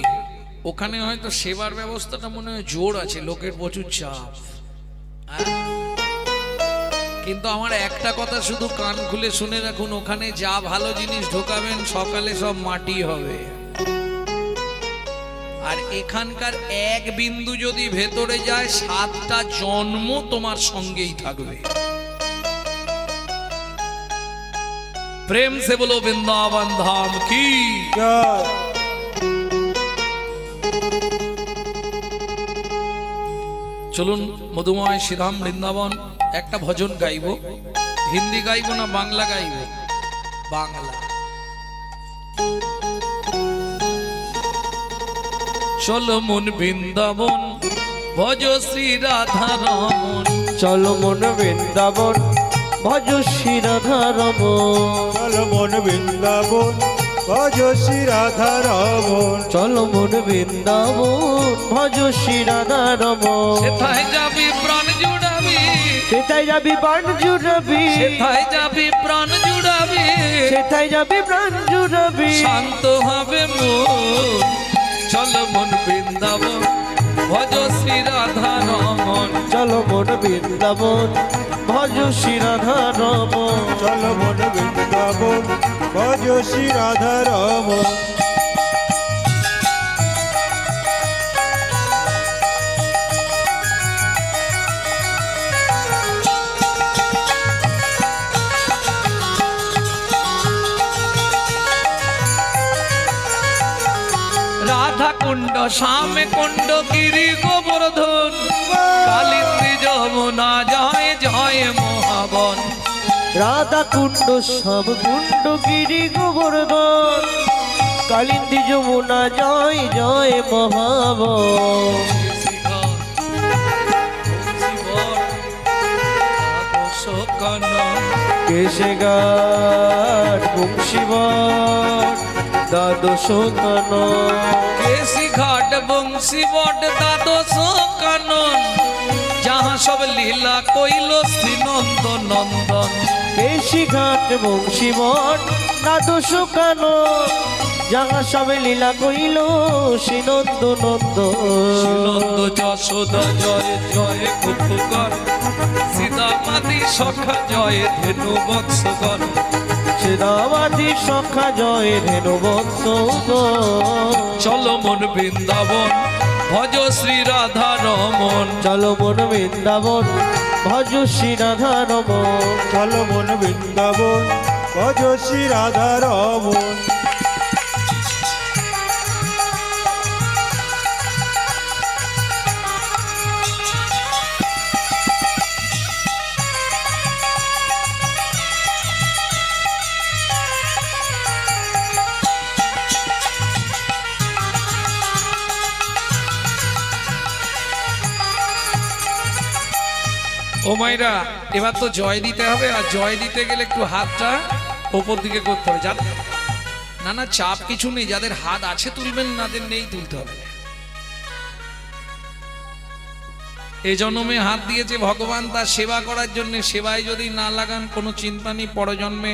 ওখানে হয়তো সেবার ব্যবস্থাটা মনে হয় জোর আছে, লোকের প্রচুর চাপ, কিন্তু আমার একটা কথা শুধু কান খুলে শুনে রাখুন, ওখানে যা ভালো জিনিস ঢোকাবেন সকালে সব মাটি হবে, আর এখানকার এক বিন্দু যদি ভেতরে যায় 7টা জন্ম তোমার সঙ্গেই থাকবে। প্রেম সে বলো বৃন্দাবন ধাম কি জয়। চলুন মধুময় শ্রীধাম বৃন্দাবন একটা ভজন গাইব। হিন্দি গাইব না বাংলা গাইব? বাংলা। চলো মন বৃন্দাবন ভজ শ্রী রাধা রমন, চলো মন বৃন্দাবন ভজ শ্রী রাধা রমন, চলো মন বৃন্দাবন ভজ শ্রী রাধা রমন, চলো মন বৃন্দাবন ভজ শ্রী রাধা রমন। সেথায় যাবি প্রাণ জুড়াবি, সেথায় যাবি প্রাণ জুড়াবি, সেথায় যাবি প্রাণ জুড়াবি, সেথায় যাবি প্রাণ জুড়াবি, শান্ত হবে মন। চলো মন বৃন্দাবন ভজ শ্রী রাধা রমন, চলো মন বৃন্দাবন ভজ শ্রী রাধা রমন। চলো মন বৃন্দাবন ভজ শ্রী রাধা রমন। রাধা কুণ্ড শ্যামে কুণ্ড গিরি গোবর্ধন, কালিন্দী যমুনা জয় জয় মহাবন। রাধা কুণ্ড সব কুণ্ড গিরি গোবর্ধন, কালিন্দী যমুনা জয় জয় মহাবন। কেশে ঘাট বংশীবট দ্বাদশ কানন, কেশি ঘাট বংশী বট দ্বাদশ কানন, যাহা সব লীলা কইল শ্রী নন্দ নন্দন। কেশি ঘাট বংশীবট দ্বাদশ কানন, যাহা সব লীলা কইল শ্রী নন্দ নন্দন। নন্দ যশোদা জয় জয় কুকুকর, সীতামাতি সখা জয় ধেনু বৎসগর। শ্রীরামাদি সখা জয় ধেনু বৎস। চলো মন বৃন্দাবন ভজ শ্রী রাধা রমন, চলো মন বৃন্দাবন ভজ শ্রী রাধা রমন। চলো মন বৃন্দাবন ভজ শ্রী রাধা রমন। ও মাইরা, এবার তো জয় দিতে হবে, আর জয় দিতে গেলে একটু হাতটা ওপর দিকে করতে হবে। না না, চাপ কিছু নেই, যাদের হাত আছে তুলবেন, নাদের নেই তুলতে হবে। এই জন্মে হাত দিয়েছে ভগবান তার সেবা করার জন্য, সেবায় যদি না লাগান কোনো চিন্তা নেই, পরজন্মে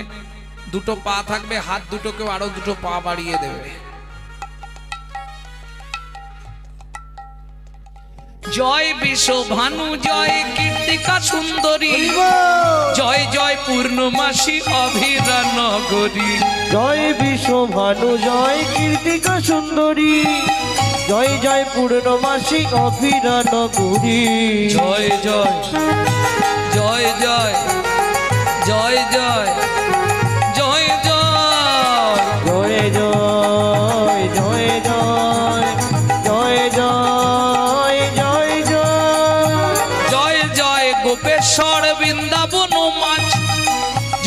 দুটো পা থাকবে, হাত দুটোকেও আরো দুটো পা বাড়িয়ে দেবে। জয় বিশ্ব ভানু জয় কীর্তিকা সুন্দরী জয় জয় পূর্ণমাসী অভিরা নগরী জয় বিশ্ব ভানু জয় কীর্তিকা সুন্দরী জয় জয় পূর্ণমাসী অভিরা নগরী জয় জয় জয় জয় জয় জয় জয় জয় জয় জয় জয় জয় জয় জয় জয় জয় জয় জয় গোপেশ্বর বৃন্দাবন মাছ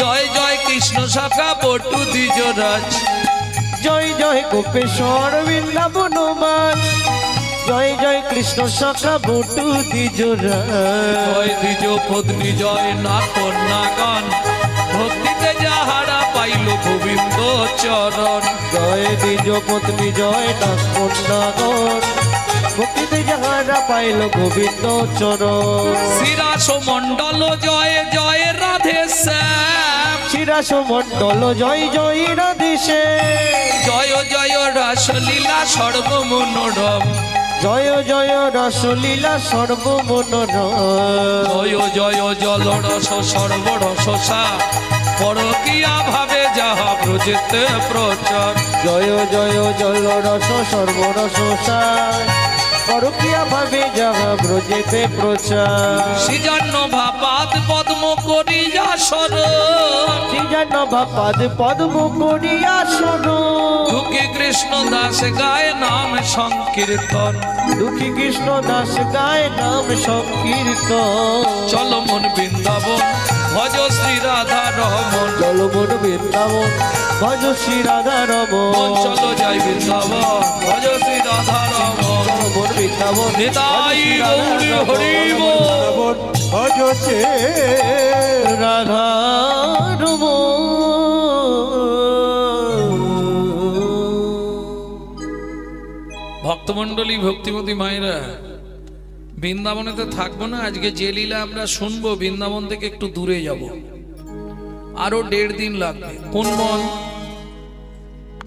জয় জয় কৃষ্ণ শাখা বটু দ্বিজরাজ জয় জয় গোপেশ্বর বৃন্দাবন মাছ জয় জয় কৃষ্ণ শাখা বটু দ্বিজরা জয় দ্বিজ পত্নী জয় নাথ নাগান ভক্তিতে যাহারা পাইল গোবিন্দ চরণ জয় দ্বিজ পত্নী জয় নাগর ভক্তিতে যাহারা পাইল গোবিন্দ চরণ শিরাস মণ্ডল জয় জয় রাধে শ্যাম শিরাস মণ্ডল জয় জয় রাধেশে জয় জয় রাসলীলা সর্বমনোরম জয় জয় রসলীলা সর্বমনোরম জয় জয় জল রস সর্বরসা পরকিয়া ভাবে যাহা ব্রজেতে প্রচার জয় জয় জল রস সর্বরসার পরকিয়া ভাবে যাহা ব্রজেতে প্রচার সৃজন্য ভাপাত পদ্ম করিয়া শরণ শ্রীজান ভাপাদ পদ্ম করিয়া শোনো দুঃখী কৃষ্ণ দাস গায় নাম সংকীর্তন দুঃখী কৃষ্ণ দাস গায় নাম সংকীর্তন চল মন বৃন্দাবন ভজ শ্রী রাধা রমন জলমন বৃন্দাবন ভজ শ্রী রাধা রমন চলো যাই বৃন্দাবন ভজ শ্রী রাধা রমন জলমন বৃন্দাবন নিতাই গৌরী হরি বল। বৃন্দাবন ভজছে রাধা ভক্তমণ্ডলী ভক্তিমতী মায়েরা বৃন্দাবনেতে থাকবো না আজকে যে লীলা আমরা শুনবো বৃন্দাবন থেকে একটু দূরে যাব আরো 1.5 দিন লাগবে কোন বন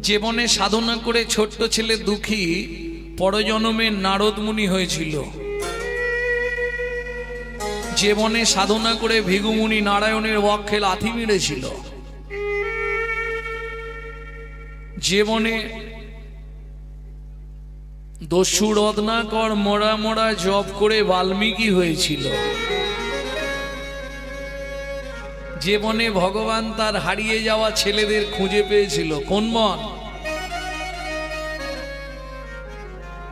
যে বনে সাধনা করে ছোট্ট ছেলে দুঃখী পরজন্মে নারদ মুনি হয়েছিল যে বনে সাধনা করে ভিগুমুনি নারায়ণের বক্ষে লাথি মেরেছিল যে বনে দস্যু রত্নাকর মোড়া মোড়া জপ করে বাল্মীকি হয়েছিল যে বনে ভগবান তার হারিয়ে যাওয়া ছেলেদের খুঁজে পেয়েছিল কোন বন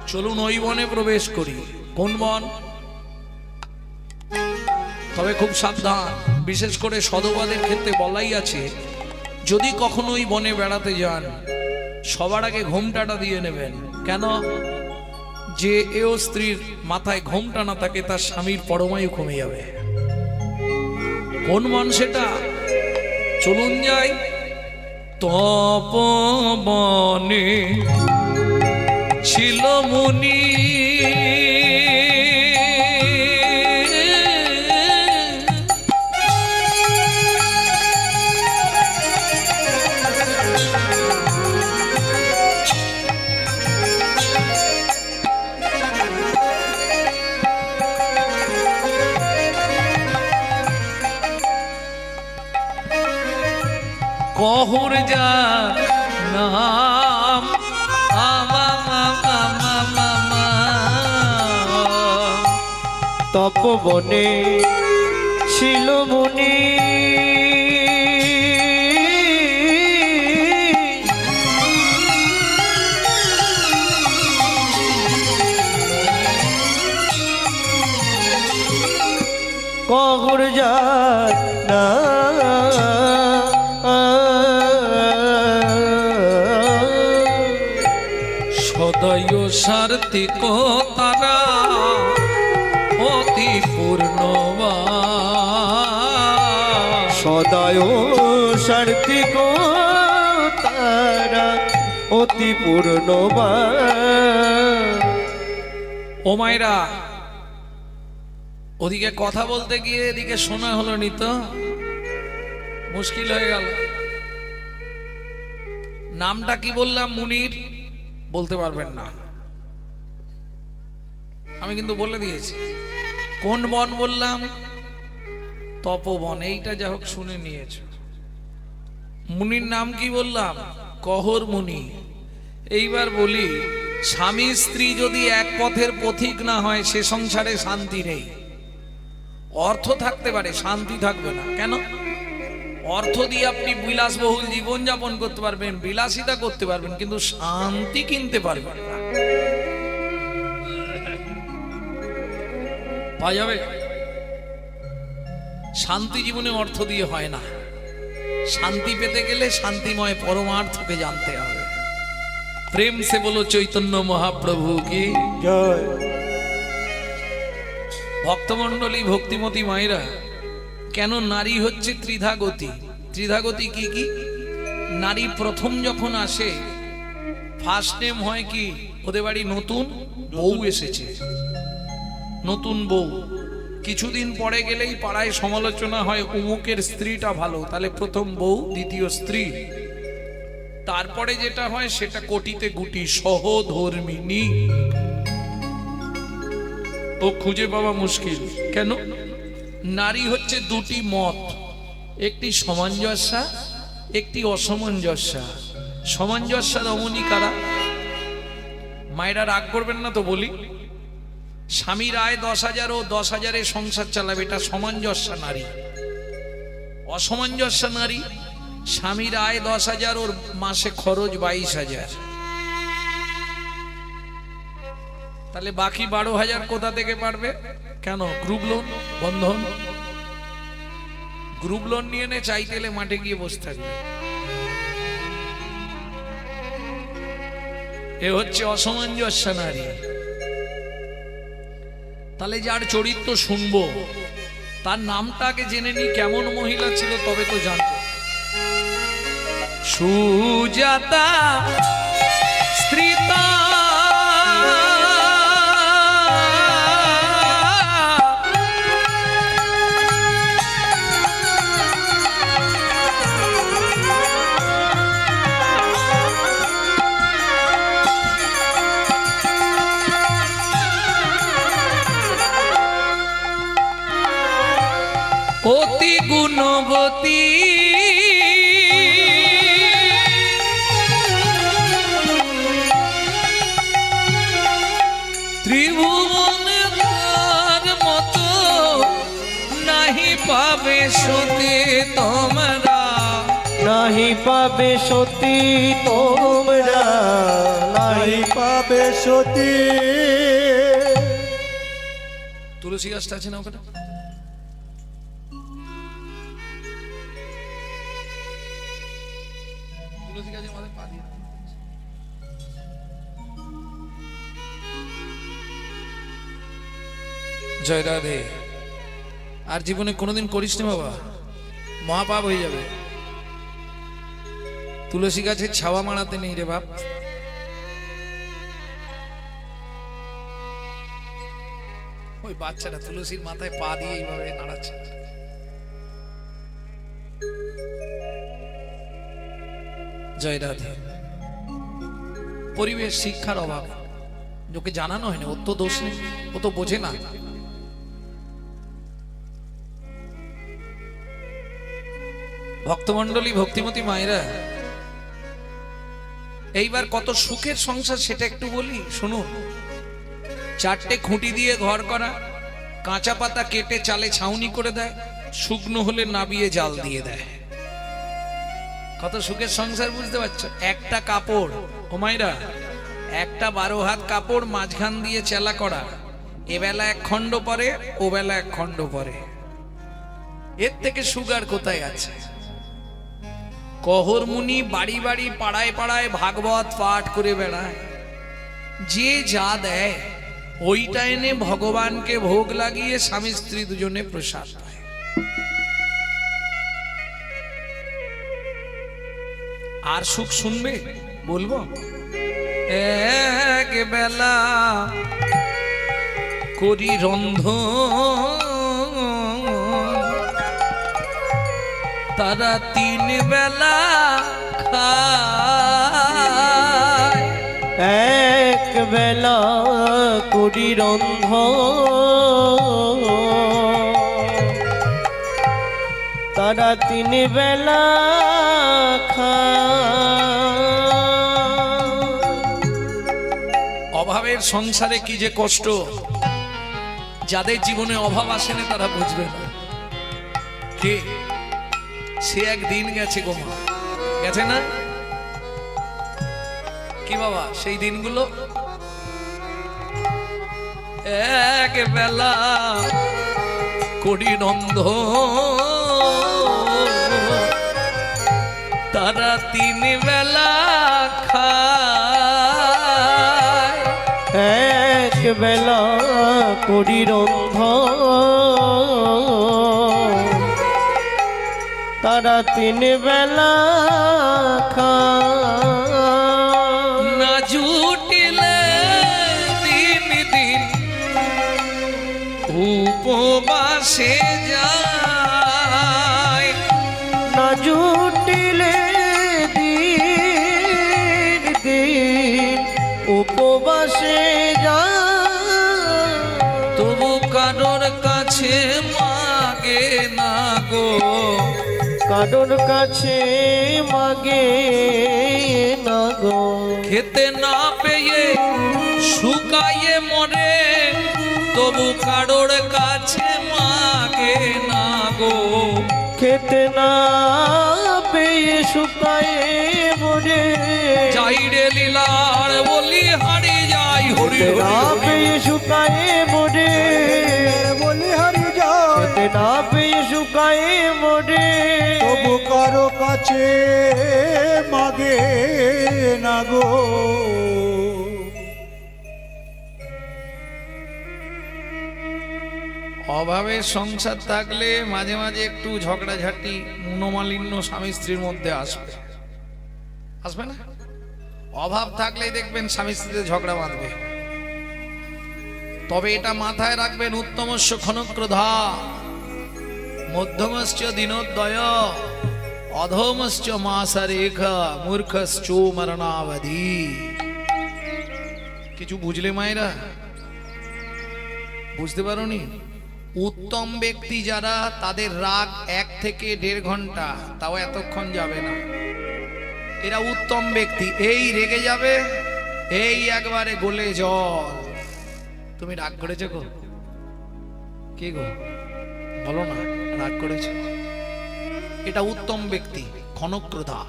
চলুন ওই বনে প্রবেশ করি কোন বন তবে খুব সাবধান বিশেষ করে সদবাদের ক্ষেত্রে বলাই আছে যদি কখনো ওই বনে বেড়াতে যান সবার আগে ঘোমটাটা দিয়ে নেবেন কেন যে এও স্ত্রীর মাথায় ঘোমটা না থাকে তার স্বামীর পরমায়ু কমে যাবে কোন মন সেটা চলুন যাই তপবনে ছিল মুনি কহুর যা নাম তপবনে ছিল মুনি কহুর যা সদয় সার্থিক তারা অতি পূর্ণবান সদায় সার্থিক তারা অতি পূর্ণবান ও মায়েরা ওদিকে কথা বলতে গিয়ে এদিকে শোনা হলো নি তো মুশকিল হয়ে গেল নামটা কি বললাম মুনির বলতে পারবেন না আমি কিন্তু বলে দিয়েছি কোন বন বললাম, তপবন। এইটা যা হোক শুনে নিয়েছ। মুনির নাম কি বললাম? কহর মুনি। এইবার বলি, স্বামী স্ত্রী যদি এক পথের পথিক না হয় সে সংসারে শান্তি নেই। অর্থ থাকতে পারে, শান্তি থাকবে না। কেন? অর্থ দিয়ে আপনি বিলাসবহুল জীবনযাপন করতে পারবেন, বিলাসিতা করতে পারবেন, কিন্তু শান্তি কিনতে পারবেন না। পাওয়া যাবে? শান্তি জীবনে অর্থ দিয়ে হয় না। শান্তি পেতে গেলে শান্তিময় পরমার্থকে জানতে হবে। প্রেম সে বলো চৈতন্য মহাপ্রভু কি জয়। ভক্তমণ্ডলী, ভক্তিমতী মায়েরা, কেন নারী হচ্ছে ত্রিধাগতি? ত্রিধাগতি কি কি? নারী প্রথম যখন আসে ফার্স্ট নেম হয় কি? ওদের বাড়ি নতুন বউ এসেছে, নতুন বউ। কিছুদিন পরে গেলেই পাড়ায় সমালোচনা হয় অমুকের স্ত্রীটা ভালো, তাহলে প্রথম বউ, দ্বিতীয় স্ত্রী। তারপরে যেটা হয় সেটা কোটিতে গুটি, সহধর্মিনী। ও খুঁজে পাওয়া মুশকিল। কেন? নারী হচ্ছে দুটি মত, একটি সামঞ্জস্যা, একটি অসামঞ্জস্যা। সামঞ্জস্যা রমণী কারা? মায়েরা রাগ করবেন না তো বলি, স্বামীর আয় 10,000 ও 10,000-এ সংসার চালাবে, এটা সামঞ্জস্যা নারী। অসামঞ্জস্যা নারী, স্বামীর আয় 10,000 ওর মাসে খরচ 22,000, তাহলে বাকি 12,000 কোথা থেকে পারবে? কেন? গ্রুপ লোন, বন্ধন। গ্রুপ লোন নিয়ে নে, চাইতে এলে মাঠে গিয়ে বসে থাকবে। এ হচ্ছে অসামঞ্জস্য নারী। তাহলে যার চরিত্র শুনবো তার নামটাকে জেনে নি, কেমন মহিলা ছিল, তবে তো জানবো। সুজাতা স্ত্রীতা অতি গুণবতী, ত্রিভুবনে তার মতো নাহি পাবে সতী তোমরা, নাহি পাবে সতী তোমরা, নাহি পাবে সতী। তুলসী গাছটা আছে না ওখানে? তুলসী গাছের মাথায় পা দিয়ে দাও। জয় রাধে। আর জীবনে কোনোদিন করিস না বাবা, মহাপাপ হয়ে যাবে। তুলসী গাছের ছাওয়া মারাতে নেই রে বাপ। ওই বাচ্চাটা তুলসীর মাথায় পা দিয়ে এইভাবে নাড়াচ্ছে। জয় রাধে। পরিবেশ, শিক্ষার অভাব, লোকে জানানো হয়নি। ওর তো দোষ নেই, ও তো বোঝে না। ভক্তমণ্ডলী, ভক্তিমতী মায়েরা, এইবার কত সুখের সংসার সেটা একটু বলি, শুনুন। 4টে খুঁটি দিয়ে ঘর করা, কাঁচা পাতা কেটে চালে ছাউনি করে দেয়, শুকনো হলে নাবিয়ে জাল দিয়ে দেয়। কত সুখের সংসার, বুঝতে পারছো? একটা কাপড়, ও মায়েরা, একটা 12 হাত কাপড় মাঝখান দিয়ে চেলা করা, এবেলা 1 খণ্ড পরে, ও বেলা 1 খণ্ড পরে। এর থেকে সুগার কোথায় আছে? কহর মুনি বাড়ি বাড়ি, পাড়ায় পাড়ায় ভাগবত পাঠ করে বেড়ায়। যে যা দেয় ওইটা এনে ভগবানকে ভোগ লাগিয়ে স্বামী স্ত্রী দুজনে প্রসাদ পায়। আর সুখ শুনবে? বলবো, এক বেলা করি রন্ধন, তারা 3 বেলা খায়। এক বেলা করি রন্ধ তারা তিন বেলা অভাবের সংসারে কি যে কষ্ট, যাদের জীবনে অভাব আসে না তারা বুঝবে না। কে সে একদিন গেছে গো মা, গেছে না কি বাবা? সেই দিনগুলো এক বেলা করি নন্দ তারা তিন বেলা খায়। এক বেলা করি রন্ধ তারা তিন বেলা না জুটিলে দিন দিন উপবাসে যায়। না জুটিলে দিন দিন উপবাসে যায়। তবু কারোর কাছে মাগে না গো, কারোর কাছে মাগে না গো। খেতে না পেয়ে শুকায়ে মরে, তবু কারোর কাছে মাগে না গো। খেতে না পেয়ে শুকায়ে মরে, যাই রে লীলার বলি হারি যাই হরি খেতে না হরি। পেয়ে শুকায়ে মরে, বলি হারি যায় খেতে না পেয়ে শুকায়ে মরে। তবু কারো কাছে মাগে না গো। অভাবের সংসার থাকলে মাঝে মাঝে একটু ঝগড়াঝাটি মনোমালিন্য স্বামী স্ত্রীর মধ্যে আসবে, আসবে না? অভাব থাকলেই দেখবেন স্বামী স্ত্রীতে ঝগড়া বাঁধবে। তবে এটা মাথায় রাখবেন, উত্তমস্য ক্ষণক্রোধা মধ্যমশ্চ দিনোদয় অধমশ্চ মাসরেখা মূর্খশ্চ মরণাবধি। কিছু বুঝলে মায়েরা? বুঝতে পারোনি? উত্তম ব্যক্তি যারা, তাদের রাগ 1 থেকে 1.5 ঘন্টা, তাও এতক্ষণ যাবে না। এরা উত্তম ব্যক্তি। এই রেগে যাবে, এই একবারে গলে জল। তুমি রাগ করেছো গো? কি গো বলো না, রাগ করেছো? এটা উত্তম ব্যক্তি, ক্ষণক্রোধা।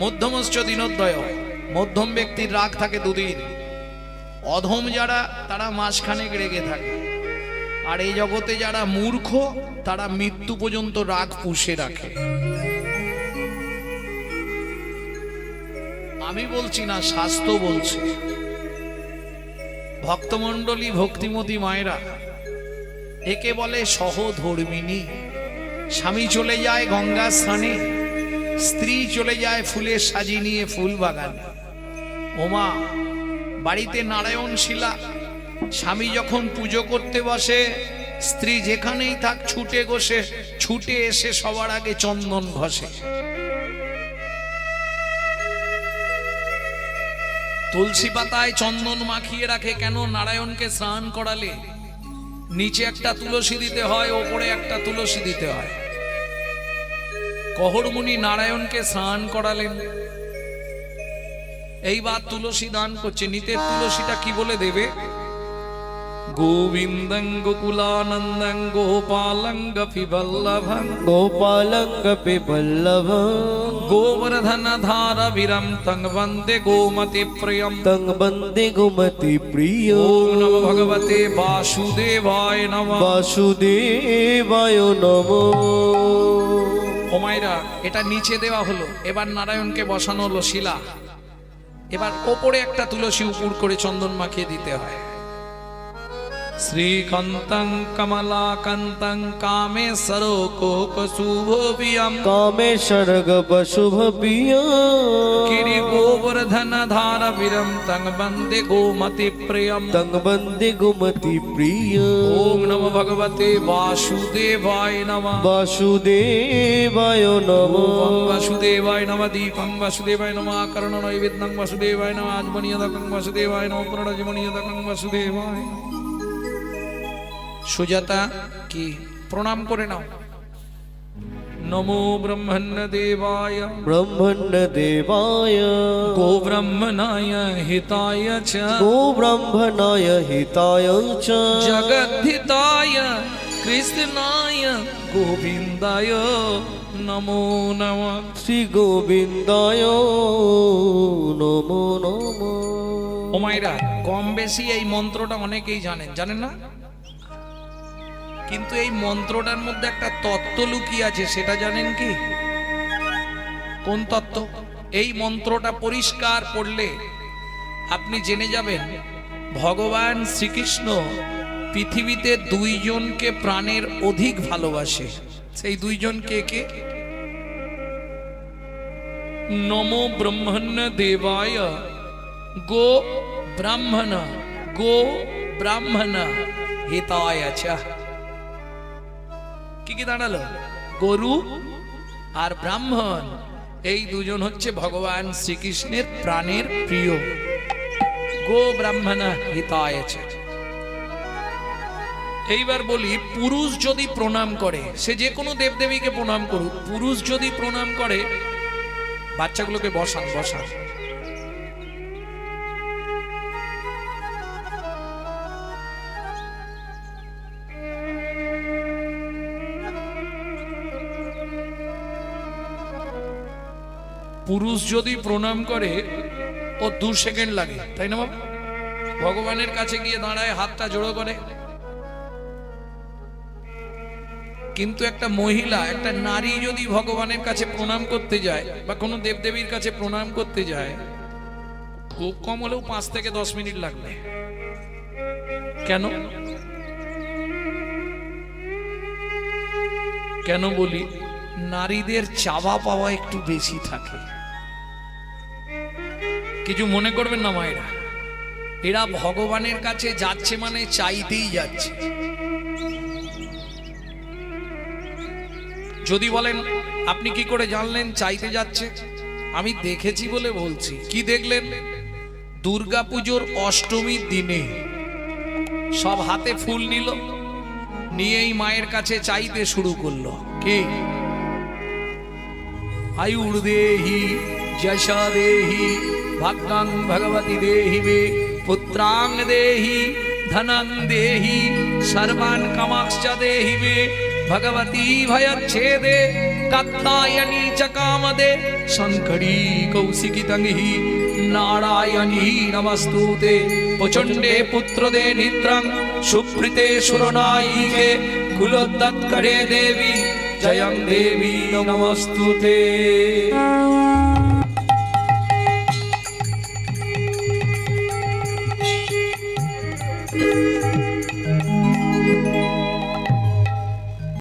মধ্যমশ্চ দিনোদয়, মধ্যম ব্যক্তির রাগ থাকে 2 দিন। অধম যারা, তারা মাসখানেক রেগে থাকে। আর এই জগতে যারা মূর্খ, তারা মৃত্যু পর্যন্ত রাগ পুষে রাখে। আমি বলছি না, শাস্ত্র বলছে। ভক্তমণ্ডলী, ভক্তিমতী মায়েরা, একে বলে সহধর্মিণী। স্বামী চলে যায় গঙ্গা স্নানে, স্ত্রী চলে যায় ফুলের সাজি নিয়ে ফুল বাগানে। ওমা, বাড়িতে নারায়ণ শিলা, স্বামী যখন পুজো করতে বসে, স্ত্রী যেখানেই থাক ছুটে এসে সবার আগে চন্দন ঘষে। তুলসী পাতায় চন্দন মাখিয়ে রাখে। কেন? নারায়ণকে স্নান করালে নিচে একটা তুলসী দিতে হয়, ওপরে একটা তুলসী দিতে হয়। কহরমুনি নারায়ণকে স্নান করালেন, এইবার তুলসী দান করছে। নিতের তুলসীটা কি বলে দেবে? গোবিন্দং গোকুলানন্দং গোপালং গোপীবল্লভং গোপালং গোপীবল্লভং গোবর্ধন ধারবিরম তং বন্দে গোমতি প্রিয়ম তং বন্দে গোমতি প্রিয়। ওম নমো ভগবতে বাসুদেবায় নমঃ। বাসুদেবায় নমঃ। ও মায়েরা, এটা নিচে দেওয়া হলো। এবার নারায়ণকে বসানো হলো শিলা। এবার ওপরে একটা তুলসী উপর করে চন্দন মাখিয়ে দিতে হয়। শ্রীকান্তং কমলাকান্তং কামেশ্বরো কোকশুভবিয়ং कामेश्वर शुभ प्रिय কিরি গোবর্ধন ধার বীরম তং বন্দে গোমতি প্রিয়ম तंग बंदे गुमति प्रिय ওম নমো ভগবতে বাসুদেবায় নমঃ वासुदेवाय नमो ওম বাসুদেবায় নমঃ দীপং বাসুদেবায় নমঃ করণ নৈবেদ্যং বাসুদেবায় নমঃ আজমনিয়দকং বাসুদেবায় নমঃ পুনরজমনিয়দকং বাসুদেবায় নমঃ। সুজাতা কি প্রণাম করে নাও। নমো ব্রহ্মণ্য দেবায় ब्रह्मण्य देवाय গো ব্রহ্মণায় হিতায় চ गो ब्रह्मणाय हिताय च জগদ্ধিতায় কৃষ্ণায় গোবিন্দায় নমো নমঃ। श्री गोविंदाय नमो नमो। ও মায়েরা, কম বেশি এই মন্ত্রটা অনেকেই জানেন, জানেন না? কিন্তু এই মন্ত্রটার মধ্যে একটা তত্ত্ব লুকিয়ে আছে, সেটা জানেন কি? কোন তত্ত্ব? এই মন্ত্রটা পরিষ্কার পড়লে আপনি জেনে যাবেন ভগবান শ্রীকৃষ্ণ পৃথিবীতে দুইজনকে প্রাণের অধিক ভালোবাসে। সেই দুইজন কে কে? নমো ব্রহ্মণ্য দেবায় গো ব্রাহ্মণ গো ব্রাহ্মণ হিতায় চ। কি কি দাঁড়ালো? গরু আর ব্রাহ্মণ, এই দুজন হচ্ছে ভগবান শ্রীকৃষ্ণের প্রাণের প্রিয়। গো ব্রাহ্মণ হিতায় চ। এইবার বলি, পুরুষ যদি প্রণাম করে, সে যে কোনো দেবদেবীকে প্রণাম করুক, পুরুষ যদি প্রণাম করে, বাচ্চাগুলোকে বসান বসান, পুরুষ যদি প্রণাম করে ও 2 সেকেন্ড লাগে, তাই না বাবা? ভগবানের কাছে গিয়ে দাঁড়ায়, হাতটা জোড়ো করে। কিন্তু একটা মহিলা, একটা নারী যদি ভগবানের কাছে প্রণাম করতে যায় বা কোনো দেবদেবীর কাছে প্রণাম করতে যায়, খুব কম হলেও 5 থেকে 10 মিনিট লাগবে। কেন? কেন বলি? নারীদের চাওয়া পাওয়া একটু বেশি থাকে। কিছু মনে করবেন না মায়েরা, এরা ভগবানের কাছে যাচ্ছে মানে চাইতেই যাচ্ছে। যদি বলেন আপনি কি করে জানলেন চাইতে যাচ্ছে? আমি দেখেছি বলে বলছি। কি দেখলেন? দুর্গাপুজোর অষ্টমীর দিনে সব হাতে ফুল নিল, নিয়েই মায়ের কাছে চাইতে শুরু করলো। কি? আয়ুর দেহি যশা দেহি ভাগ্যাং ভগবতী দেহি মে পুত্রাং দেহি ধনং দেহি সর্বান কামাক্ষ দেহি মে ভগবতী ভয়চ্ছেদে কাত্যায়নী চ কামদে শঙ্করী কৌশিকী তঙ্গি নারায়ণী নমস্তুতে প্রচণ্ডে পুত্রদে নিদ্রাং সুপ্রীতে সুরনায়িকে কুলোদ্দৎকরে দেবী জয়ং দেবী নমস্তুতে।